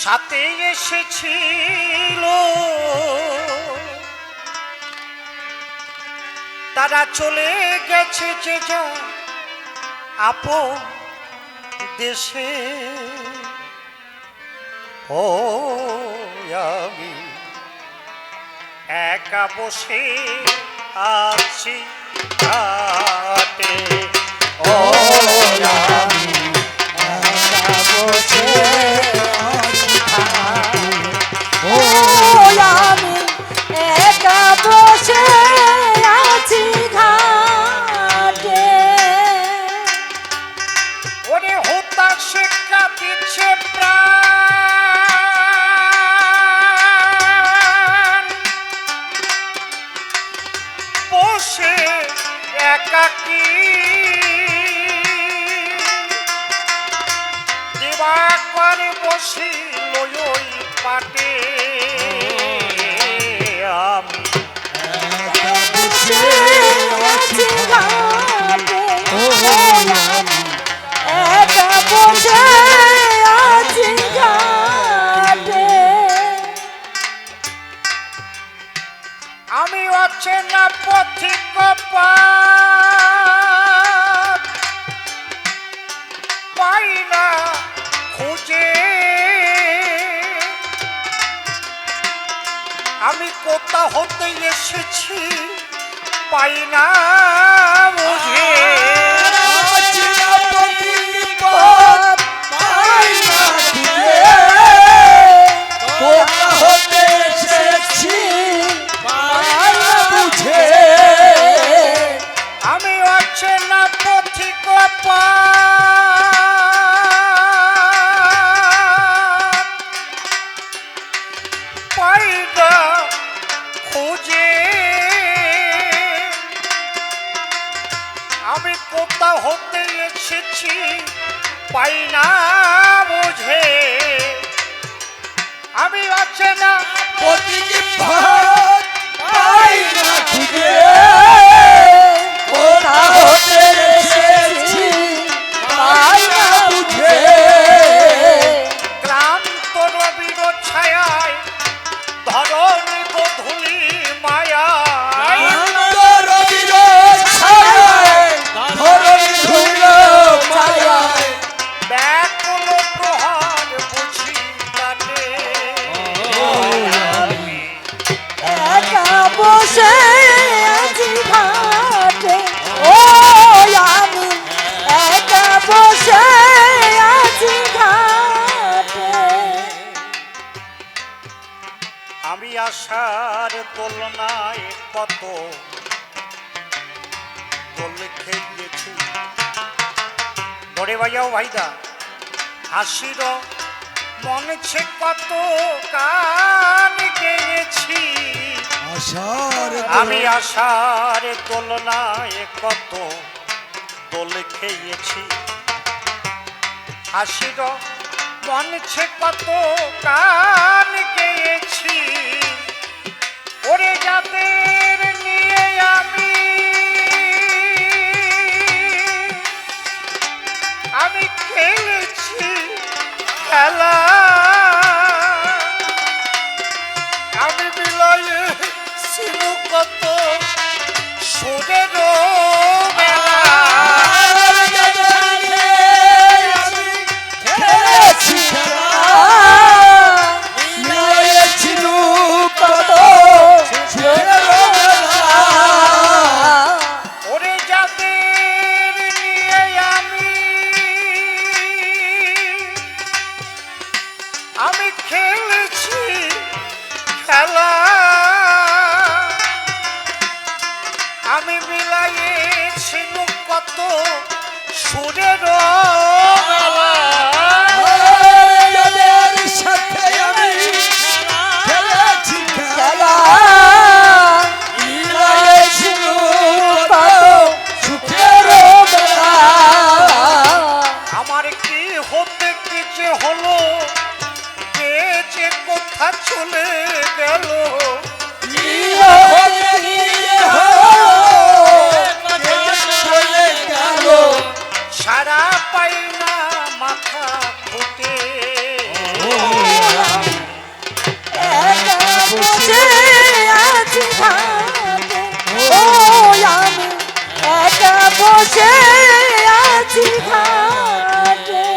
সাথে এসেছিল, তারা চলে গেছে যে যা আপন দেশে। ও আমি একা বসে আছি ঘাটে। ও আমি একা বসে আছি ঘাটে। ও আমি একা বসে আছি ঘাটে। ওরে হতাশে কাঁদিছে প্রাণ, বসে একাকী দিবাকর বসিল ওই পাটে। আমি অচেনা পথিক পাই না খুঁজে, আমি কোথা হতে এসেছি পাই না বুঝে। অচেনা পথিক পথ পাই না খুঁজে, কোথা হতে এসেছি পাই না বুঝে। আমি অচেনা পথিক পাই না খুঁজে, আমি কোথা হতে এসেছি পাই না বুঝে। আমি অচেনা পথিক পথ পাই না খুঁজে, কোথা হতে এসেছি পাই না বুঝে। ক্লান্ত রবির ছায়ায় ধরণী গোধূলি মায়ায়, আনন্দ রবির ছায়ায় ধরণী ধুইল মায়ায়। ব্যাকুল প্রহার বুঝি কাটে। একা বসে আছি ঘাটে, ও আমি একা বসে আছি ঘাটে। আমি আশার দোলনায় কত দোল খেয়েছি। ধরে বাজাও ভাইদা হাসির মনেছে কত গান গেয়েছি। আশার আমি আশার দোলনায় কত দোল খেয়েছি। হাসির মনেছে কত গান গেয়েছি। ওরে যাদের নিয়ে আমি খেলেছি খেলা, আমি বিলায়ে ছিল কত সুরের মেলা। খেলেছি খেলা, মিলিয়েছিল কত সুরের মেলা। ওরে যাদের নিয়ে আমি খেলেছি খেলা, আমি মিলাইয়েছিল কত সুরের মেলা। যাদের সাথে আমি খেলেছি খেলা, মিলিয়েছিল কত সুখের মেলা। আমার কি হতে কি যে হলো, কে যে কোথা চলে গেল। কি হতে কি হলো, কে চলে গেল। সারা পাই না মাথা ফুটে। একা বসে আছি ঘাটে, ও আমি একা বসে আছি ঘাটে।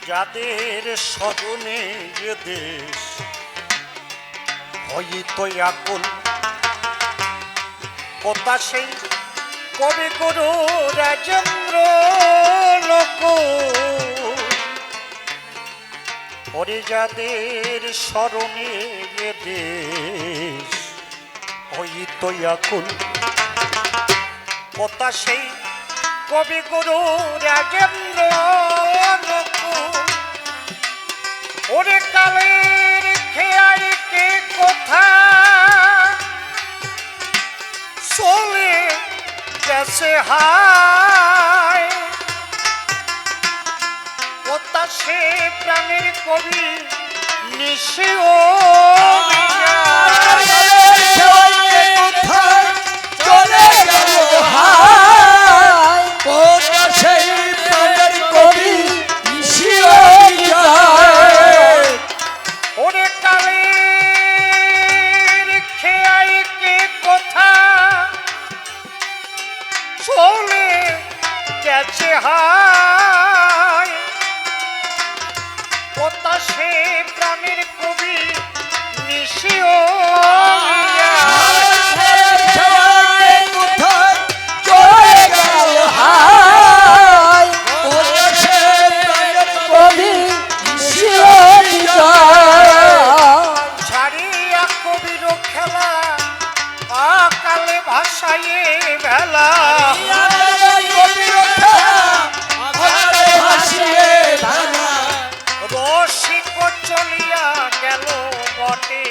যাদের স্মরণে যে দেশ হইত আকুল, কথা সেই কবি গুরু রাজেন্দ্র লোক। ওরে যাদের স্মরণে যে দেশ হইত আকুল, কথা সেই কবি গুরু রাজেন্দ্র লোক। ওরে কালের খেয়াল কে কোথা চলে গেছে হায়, কথা সে প্রাণের কবি নিশিও চলে গেল হায়, কোথা সেই প্রাণের কবি নিশিও যায়। ওরে কালের প্রাণের কবি নিশিও কোথায় চলে গেল হায় পরশে প্রাণের কবি শিরোবিজয় ছাড়িয়া কবির খেলা অকালে ভাষায় ভেলা রসিক চলিয়া গেল বটে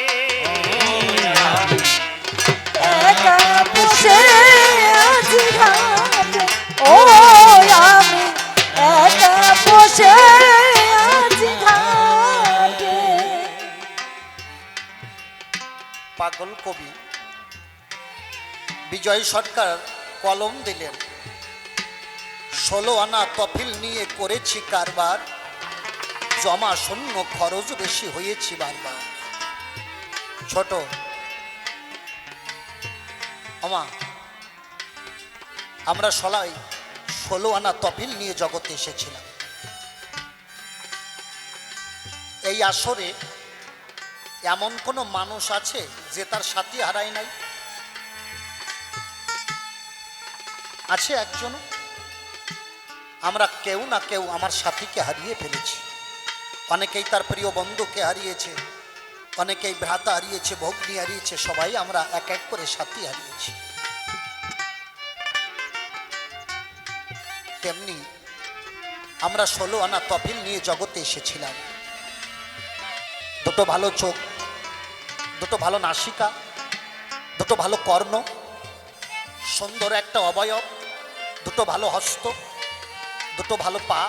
একা বসে আছি ঘাটে ও আমি একা বসে আছি ঘাটে পাগল কবি বিজয় সরকার কলম দিলেন 16 আনা তফিল নিয়ে করেছি কারবার জমা শূন্য খরচ বেশি হয়েছি বারবার ছোট আমরা সবাই 16 আনা তফিল নিয়ে জগতে এসেছিলাম এই আসরে এমন কোনো মানুষ আছে যে তার সাথী হারায় নাই আছে একজন আমরা কেউ না কেউ আমার সাথীকে হারিয়ে ফেলেছি অনেকেই তার প্রিয় বন্ধুকে হারিয়েছে অনেকেই ভ্রাতা হারিয়েছে ভগ্নী হারিয়েছে সবাই আমরা এক এক করে সাথী হারিয়েছি তেমনি আমরা 16 আনা তফিল নিয়ে জগতে এসেছিলাম দুটো ভালো চোখ দুটো ভালো নাসিকা দুটো ভালো কর্ণ সুন্দর একটা অবয়ব দুটো ভালো হস্ত দুটো ভালো পা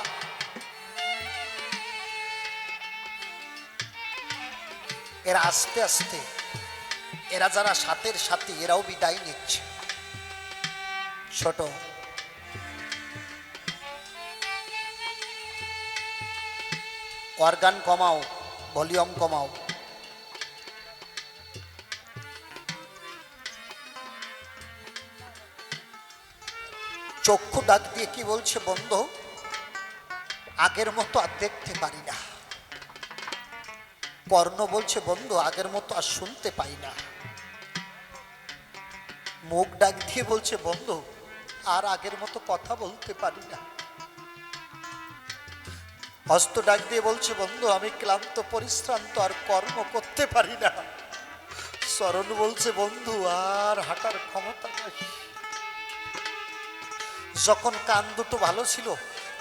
এরা আস্তে আস্তে এরা যারা সাথের সাথী এরাও বিদায় নিচ্ছে ছোট অর্গান কমাও ভলিউম কমাও চক্ষু ডাক দিয়ে কি বলছে বন্ধু আগের মতো আর দেখতে পারি না কর্ণ বলছে বন্ধু আগের মতো আর শুনতে পাই না মুখ ডাক দিয়ে বলছে বন্ধু আর আগের মতো কথা বলতে পারি না হস্ত ডাক দিয়ে বলছে বন্ধু আমি ক্লান্ত পরিশ্রান্ত আর কর্ম করতে পারি না চরণ বলছে বন্ধু আর হাঁটার ক্ষমতা নাই যখন কান দুটো ভালো ছিল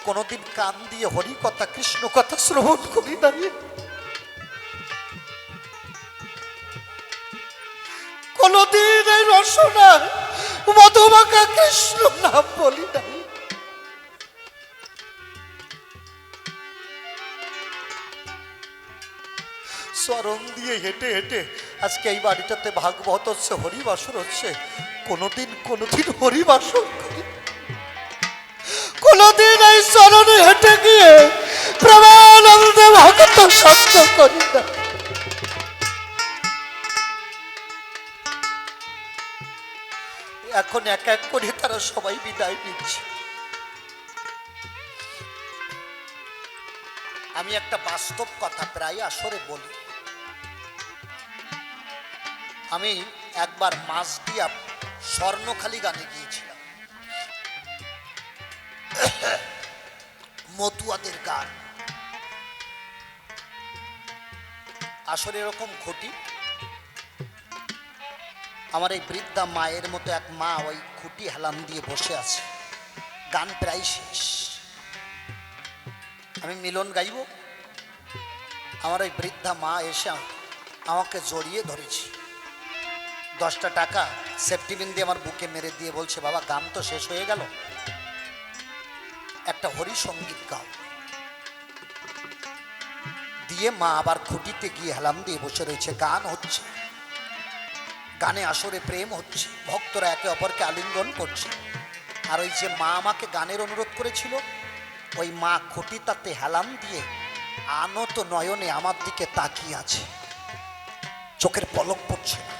কোনোদিন কান দিয়ে হরি কথা কৃষ্ণ কথা শ্রবণ করি দাঁড়িয়ে কোনদিন এই রসনা মধুমাখা কৃষ্ণ নাম বলি নাই চরণ দিয়ে হেঁটে হেঁটে আজকে এই বাড়িটাতে ভাগবত হচ্ছে হরিবাসর হচ্ছে কোনোদিন হরিবাসর করি কোনদিন এই চরণে হেঁটে গিয়ে প্রেমানন্দে ভক্ত সঙ্গ করি না এখন এক এক করে তারা সবাই বিদায় নিচ্ছে আমি একটা বাস্তব কথা প্রায় আসরে বলি আমি একবার মাছদিয়া স্বর্ণখালি গানে গিয়েছিলাম মতুয়াদের গান আসলে এরকম ঘটি আমার এই বৃদ্ধা মায়ের মতো এক মা ওই খুঁটি হেলান দিয়ে বসে আছে গান প্রায় শেষ আমি মিলন গাইব আমার ওই বৃদ্ধা মা এসে আমাকে জড়িয়ে ধরেছি 10টা টাকা সেফটি পিন দিয়ে আমার বুকে মেরে দিয়ে বলছে বাবা গান তো শেষ হয়ে গেল একটা হরি সঙ্গীত গাও দিয়ে মা আবার খুঁটিতে গিয়ে হেলাম দিয়ে বসে রয়েছে গান হচ্ছে গানে আসরে প্রেম হচ্ছে ভক্তরা একে অপরকে আলিঙ্গন করছে আর ওই যে মা আমাকে গানের অনুরোধ করেছিল ওই মা খুঁটিটাতে হেলাম দিয়ে আনত নয়নে আমার দিকে তাকিয়ে আছে চোখের পলক পড়ছে না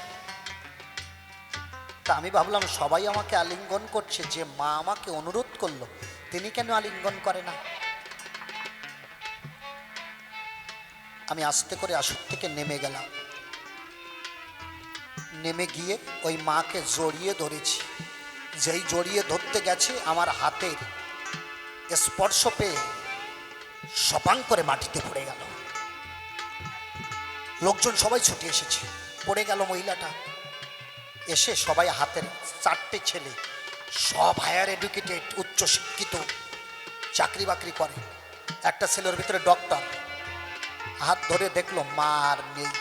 তা আমি ভাবলাম সবাই আমাকে আলিঙ্গন করছে যে মা আমাকে অনুরোধ করলো তিনি কেন আলিঙ্গন করে না আমি আস্তে করে আসর থেকে নেমে গেলাম। নেমে গিয়ে ওই মাকে জড়িয়ে ধরেছি। যেই জড়িয়ে ধরতে গেছে আমার হাতের স্পর্শ পেয়ে সপাং করে মাটিতে পড়ে গেল। লোকজন সবাই ছুটে এসেছে। পড়ে গেল মহিলাটা। এসে সবাই হাতের 4টে ছেলে, সব হায়ার এডুকেটেড, উচ্চ শিক্ষিত, চাকরি বাকরি করে। একটা ছেলের ভিতরে ডক্টর। হাত ধরে দেখলো মার নেই।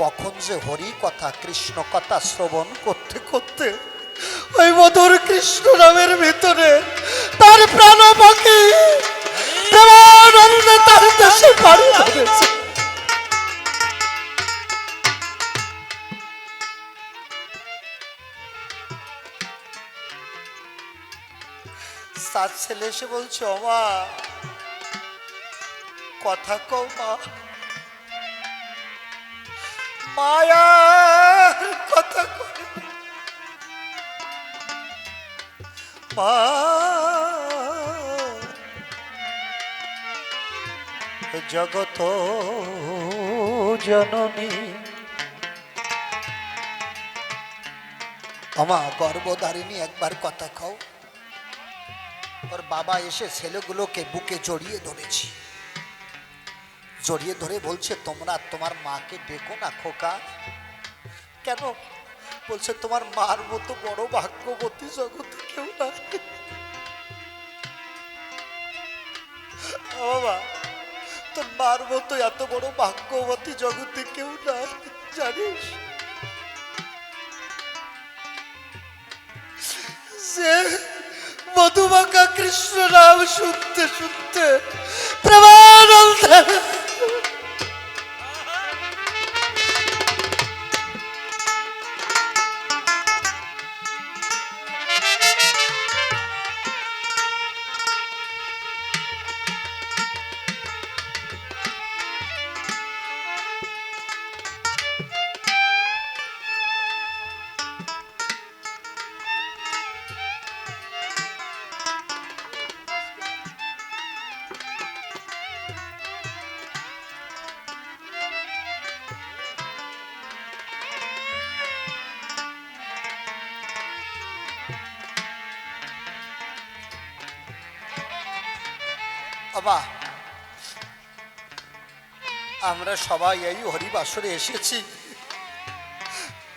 কখন যে হরি কথা কৃষ্ণ কথা শ্রবণ করতে করতে ওই মধুর কৃষ্ণ নামের ভিতরে তার প্রাণ পাখি প্রেমানন্দে তার দেশে পাড়ি ধরেছে। সাত ছেলে এসে বলছে, ওমা কথা কও মা। মায়ার কথা কয় মা, জগত জননী। আমা গর্ভধারিণী, একবার কথা কও। ওর বাবা এসে ছেলেগুলোকে বুকে জড়িয়ে ধরেছি। জড়িয়ে ধরে বলছে, তোমরা তোমার মাকে ডেকো না খোকা। কেন? বলছে, তোমার মার মতো বড় ভাগ্যবতী জগতে কেউ না। বাবা, তোর মার মতো এত বড় ভাগ্যবতী জগতে কেউ না, জানিস? সে মধুমাখা কৃষ্ণ নাম শুনতে শুনতে প্রেমানন্দে বাবা, আমরা সবাই এই হরিবাসরে এসেছি।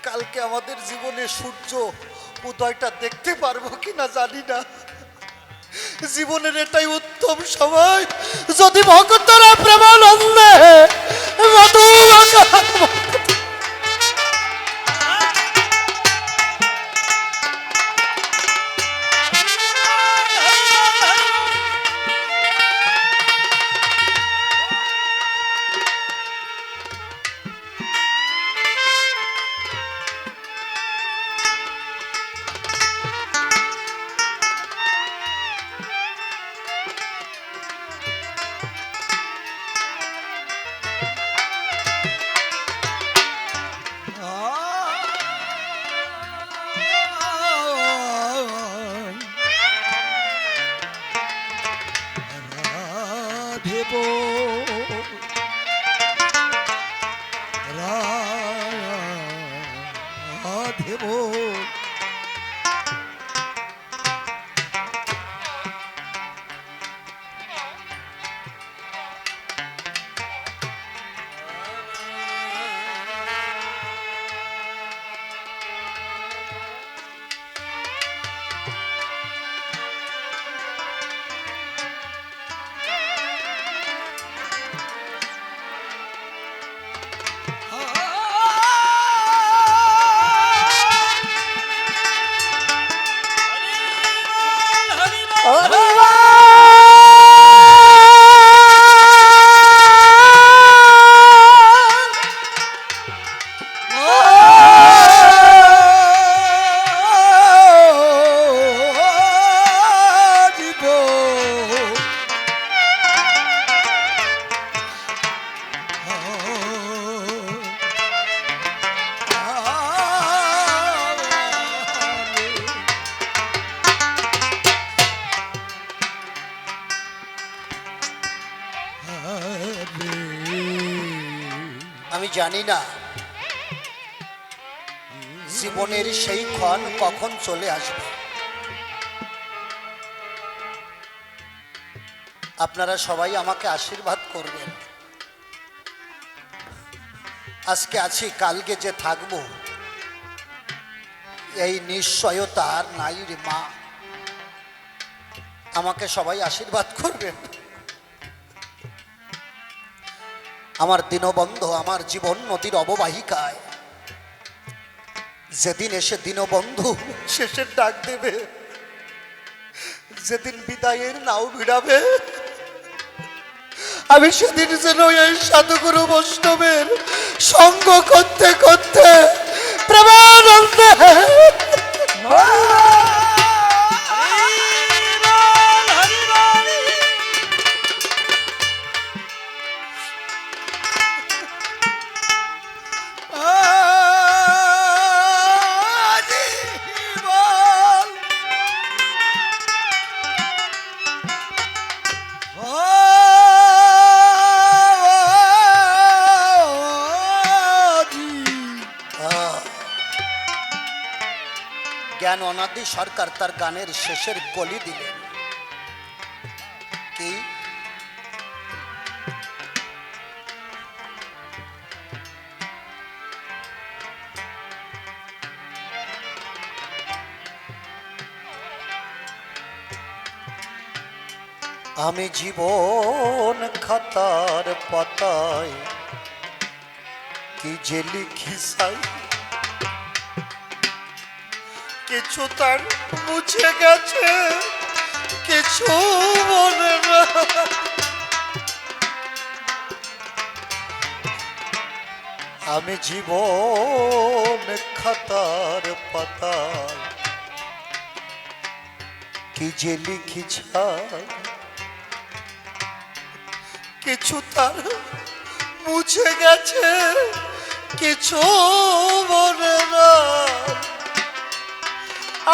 কালকে আমাদের জীবনে সূর্য উদয়টা দেখতে পারবো কিনা জানি না। জীবনের এটাই উত্তম সময়, যদি ভক্তরা প্রেমানন্দে মধুমাখা আমি জানি না জীবনের সেই ক্ষণ কখন চলে আসবে। আপনারা সবাই আমাকে আশীর্বাদ করবেন। আজকে আছি, কালকে যে থাকবো এই নিশ্চয়তা আর নাই রে মা। আমাকে সবাই আশীর্বাদ করবেন। আমার দীনবন্ধু আমার জীবন নদীর অববাহিকায় যেদিন এসে দীনবন্ধু শেষের ডাক দেবে, যেদিন বিদায়ের নাও ভিড়াবে, আমি সেদিন যেন এই সাধুগুরু বৈষ্ণবের সঙ্গ করতে করতে প্রেমানন্দে জ্ঞান অনাদি সরকার তার গানের শেষের কলি দিলেন কি, আমি জীবন খাতার পাতায় কি যে লিখি চাই, কিছু তার মুছে গেছে, কিছু মনে না। আমি জীবন খাতার পাতায় কি যে লিখি চাই, কিছু তার মুছে গেছে, কিছু মনে না।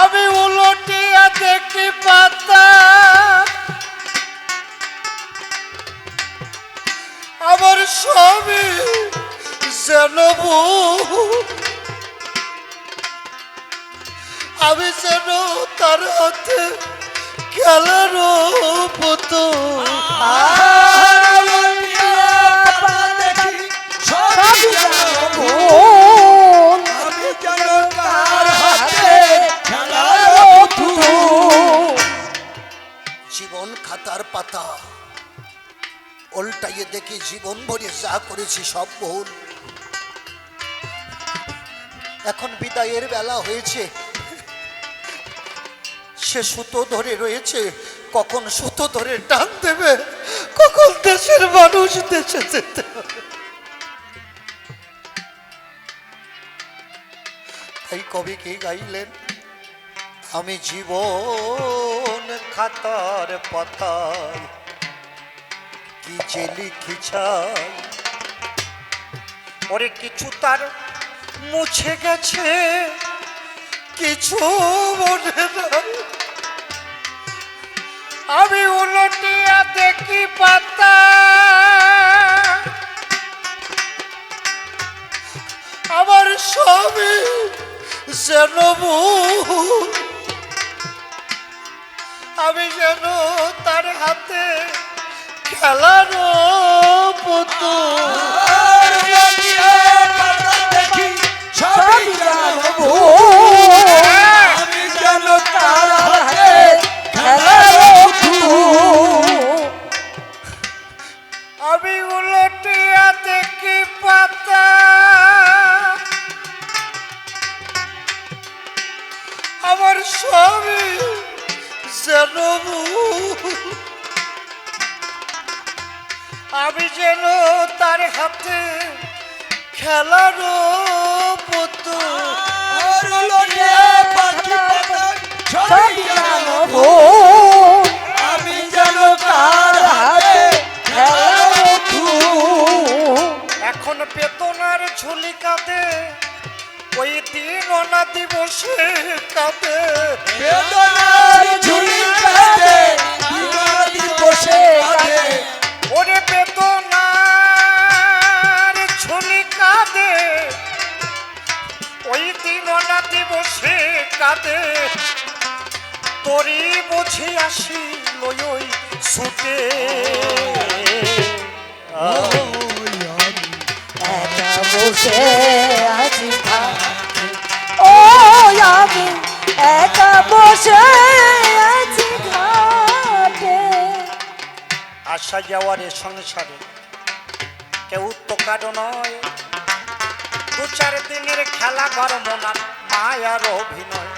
আমি উলটিয়া দেখি পাতা, আমার স্বামী যেন আমি যেন তার হাতে খেলার পুতুল। জীবন খাতার পাতা উল্টাইয়ে দেখি জীবন ভরে যা করেছি সব ভুল। এখন বিদায়ের বেলা হয়েছে, সে সুতো ধরে রয়েছে, কখন সুতো ধরে টান দেবে, কখন দেশের মানুষ দেশে যেতে হবে। তাই কবি কি গাইলেন, আমি জীবন খাতার পাতায় কি যে লিখি চাই, ওরে কিছু তার মুছে গেছে, কিছু মনে নাই। আমি উলটিয়া দেখি পাতা, আমার স্বামী যেন আমি যেন তার হাতে খেলার পুতুল। আমি উলটিয়া দেখি পাতা, আমার স্বামী যেন আমি যেন তার হাতে খেলার পুতুল। আমি যেন তার হাতে এখন বেতনার ঝুলি কাঁদে, ওই দিন অনাদি বসে কাঁদে, বেদনার ঝুলি কাঁদে, বিমারি বসে কাঁদে। ওরে বেতন কাঁদে তোরি বুঝি আসি লই ছুটে একা বসে আছি ঘাটে ও আমি একা বসে আছি ঘাটে। আসা যাওয়ার এ সংসারে কেউ তো কারো নয়, দু চার দিনের খেলা ঘর মনার মায়ার অভিনয়।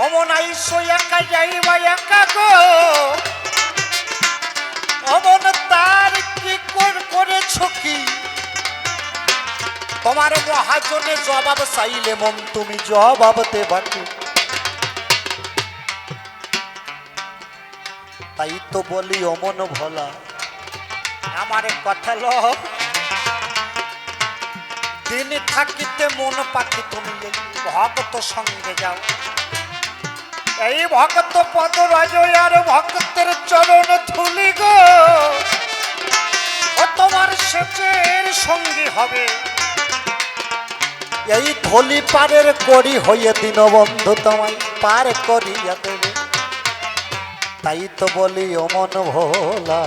অমনাই সই একা যাইবা একা গো, অমন তার কি করেছ কি? তোমার মহাজনে জবাব চাইলে মন তুমি জবাব দেবাকে। তাই তো বলি অমন ভোলা আমার কথা ল, দিন থাকিতে মন পাখি তুমি ভক্ত সঙ্গে যাও। এই ভক্ত পদ রাজয় আর ভক্তের চরণ ধুলি গো, ও তোমার সেচের সঙ্গী হবে। এই ধলি পারের করি হইয়ে দীনবন্ধু তোমায় পার করিয়া দেবে। তাই তো বলি অমন ভোলা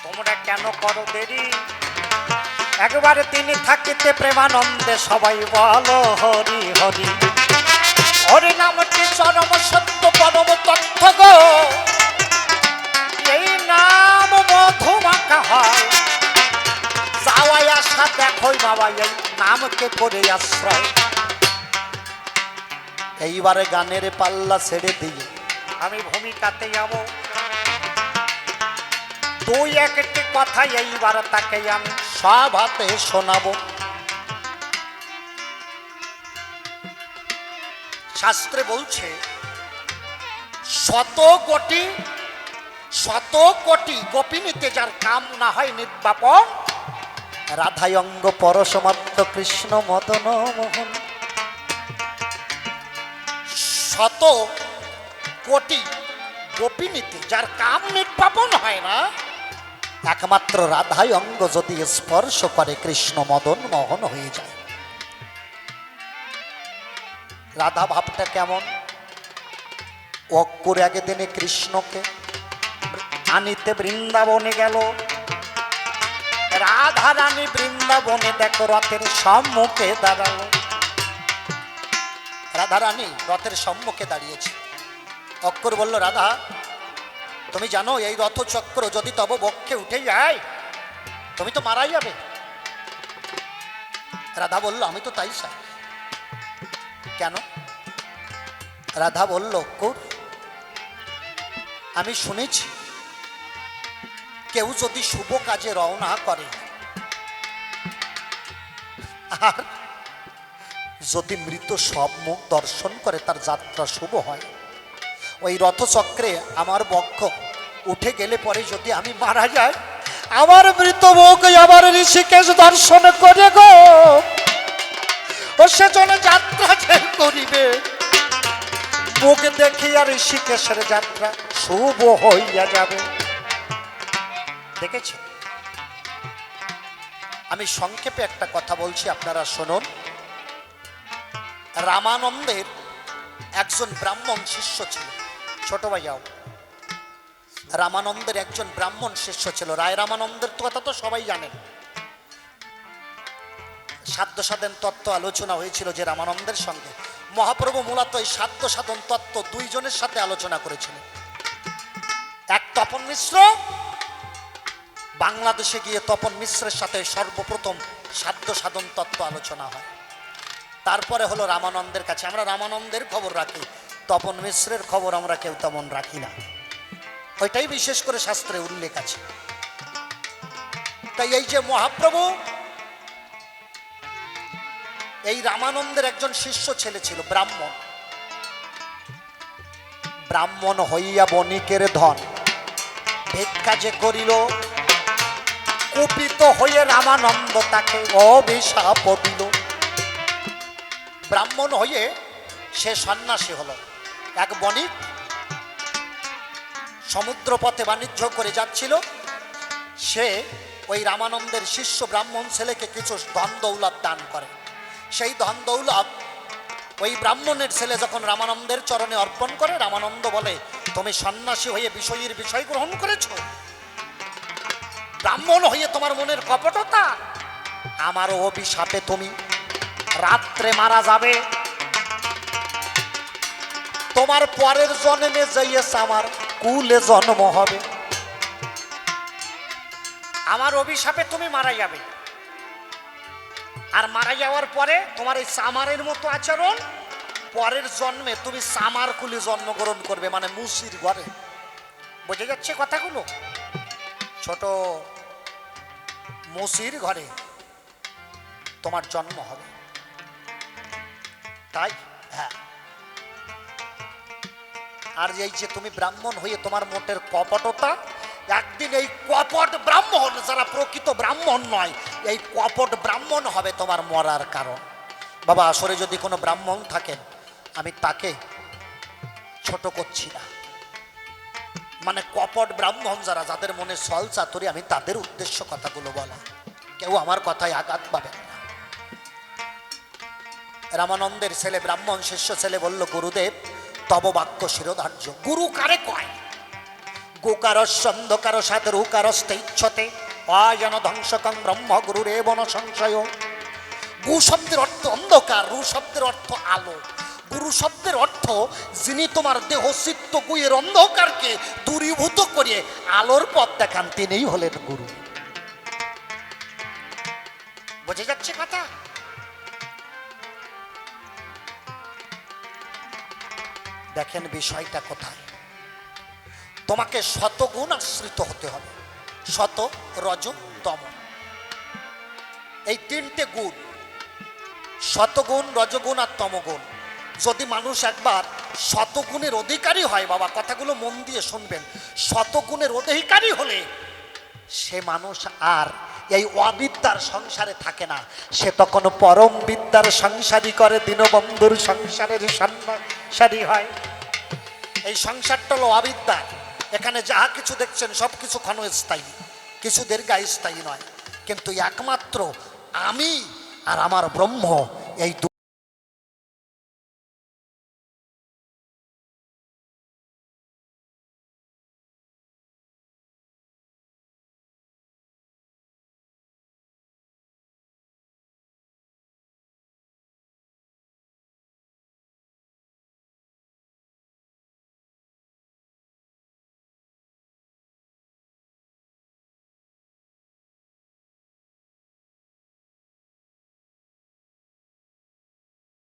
তোমরা কেন করো দেরি? একবার তিনি থাকিতে প্রেমানন্দে সবাই বলো হরি হরি। হরি নামটি চরম সত্য পরম তথ্য গো, এই নাম মধু মাখা হয়। যাওয়াই আসা দেখোই বাবা এই নামকে করে আশ্রয়। এইবারে গানের পাল্লা ছেড়ে দিয়ে আমি ভূমিকাতে যাবো। দুই একটি কথা এইবার তাকে আমি সব হাতে শোনাবো। শাস্ত্রে বলছে শত কোটি গোপিনীতে যার কাম না হয় নির্বাপন, রাধাই অঙ্গ পরশমাত্র কৃষ্ণ মদন মোহন। শত কোটি গোপিনীতে যার কাম নির্বাপন হয় না, একমাত্র রাধাই অঙ্গ যদি স্পর্শ করে কৃষ্ণ মদন মোহন হয়ে যায়। রাধা ভাবটা কেমন? অক্কুর আগে দিনে কৃষ্ণকে আনিতে বৃন্দাবনে গেল। রাধা রানী বৃন্দাবনে দেখো রথের সম্মুখে দাঁড়ালো। রাধা রানী রথের সম্মুখে দাঁড়িয়েছে। অক্কুর বলল, রাধা তুমি জানো এই রথচক্র যদি তব বক্ষে উঠে যায় তুমি তো মারা যাবে। রাধা বলল, আমি তো তাই চাই। কেন? রাধা বলল, অক্কুর আমি শুনেছি কেউ যদি শুভ কাজে রওনা করে আর যদি মৃত সব মুখ দর্শন করে তার যাত্রা শুভ হয়। ওই রথচক্রে আমার বক্ষ উঠে গেলে পরে যদি আমি মারা যাই, আমার মৃত মুখ আবার ঋষিকেশ দর্শন করে গো, ও সেজন্য যাত্রা যে করিবে মুখ দেখিয়া ঋষিকেশের যাত্রা শুভ হইয়া যাবে। দেখেছি? আমি সংক্ষেপে একটা কথা বলছি, আপনারা শুনুন। রামানন্দের একজন ব্রাহ্মণ শিষ্য ছিল। ছোট ভাইয়াও রামানন্দের একজন ব্রাহ্মণ শিষ্য ছিল। রায় রামানন্দের কথা তো সবাই জানেন। সাধ্য সাধন তত্ত্ব আলোচনা হয়েছিল যে রামানন্দের সঙ্গে মহাপ্রভু মূলত এই সাধ্য সাধন তত্ত্ব দুইজনের সাথে আলোচনা করেছিলেন। এক তপন মিশ্র, বাংলাদেশে গিয়ে তপন মিশ্রের সাথে সর্বপ্রথম সাধ্য সাধন তত্ত্ব আলোচনা হয়। তারপরে হলো রামানন্দের কাছে। আমরা রামানন্দের খবর রাখি, তপন মিশ্রের খবর আমরা কেউ তেমন রাখি না। ওইটাই বিশেষ করে শাস্ত্রে উল্লেখ আছে। তাই এই যে মহাপ্রভু এই রামানন্দের একজন শিষ্য ছেলে ছিল, ব্রাহ্মণ। ব্রাহ্মণ হইয়া বণিকের ধন ভিক্ষা যে করিল, কুপিত হয়ে রামানন্দ তাকে অভিশাপ দিল। ব্রাহ্মণ হয়ে সে সন্ন্যাসী হলো। এক বণিক সমুদ্র পথে বাণিজ্য করে যাচ্ছিল, সে ওই রামানন্দের শিষ্য ব্রাহ্মণ ছেলেকে কিছু ধন দৌলত দান করে। সেই ধন দৌলত ওই ব্রাহ্মণের ছেলে যখন রামানন্দের চরণে অর্পণ করে, রামানন্দ বলে, তুমি সন্ন্যাসী হয়ে বিষয়ের বিষয় গ্রহণ করেছ, ব্রাহ্মণ হয়ে তোমার মনের কপটতা, আমার অভিশাপে তুমি রাত্রে মারা যাবে, তোমার পরের জন্মে যাইয়েছে আমার কুলে জন্ম হবে, আমার অভিশাপে তুমি মারা যাবে। আর মারা যাওয়ার পরে তোমার এই সামারের মতো আচরণ, পরের জন্মে তুমি সামার কুলে জন্মগ্রহণ করবে, মানে মুসির ঘরে। বুঝে যাচ্ছে কথাগুলো? ছোট মুসির ঘরে তোমার জন্ম হবে। তাই হ্যাঁ, আর এই যে তুমি ব্রাহ্মণ হয়ে তোমার মোটের কপটতা, একদিন এই কপট ব্রাহ্মণ, যারা প্রকৃত ব্রাহ্মণ নয়, এই কপট ব্রাহ্মণ হবে তোমার মরার কারণ। বাবা, আসরে যদি কোনো ব্রাহ্মণ থাকেন, আমি তাকে ছোট করছি না, মানে কপট ব্রাহ্মণ যারা, যাদের মনে ছল চাতুরি, আমি তাদের উদ্দেশ্য কথাগুলো বলা, কেউ আমার কথায় আঘাত পাবেন না। রামানন্দের ছেলে, ব্রাহ্মণ শিষ্য ছেলে বলল, গুরুদেব তব বাক্য শিরোধার্য। গুরু কারে কয়? গোকারস্য অন্ধকার সাথে রুকারস্তে ইচ্ছতে অজন ধ্বংসকং ব্রহ্ম গুরুরেব ন সংশয়। গু শব্দের অর্থ অন্ধকার, রু শব্দের অর্থ আলো। গুরু শব্দের অর্থ যিনি তোমার দেহ চিত্ত গুয়ের অন্ধকারকে দূরীভূত করে আলোর পথ দেখান, তিনিই হলেন গুরু। বুঝে যাচ্ছে কথা? দেখেন বিষয়টা কোথায়। তোমাকে শতগুণ আশ্রিত হতে হবে, শত, রজ, তম, এই তিনটে গুণ, শতগুণ, রজগুণ আর তমগুণ। যদি মানুষ একবার শতগুণের অধিকারী হয়, বাবা কথাগুলো মন দিয়ে শুনবেন, শতগুণের অধিকারী হলে সে মানুষ আর এই অবিদ্যার সংসারে থাকে না, সে তখন পরম বিদ্যার সংসারী করে, দীনবন্ধুর সংসারের সংসারী হয়। এই সংসারটা হলো অবিদ্যা। এখানে যাহা কিছু দেখছেন সব কিছু ক্ষণস্থায়ী, কিছু দীর্ঘস্থায়ী নয়, কিন্তু একমাত্র আমি আর আমার ব্রহ্ম, এই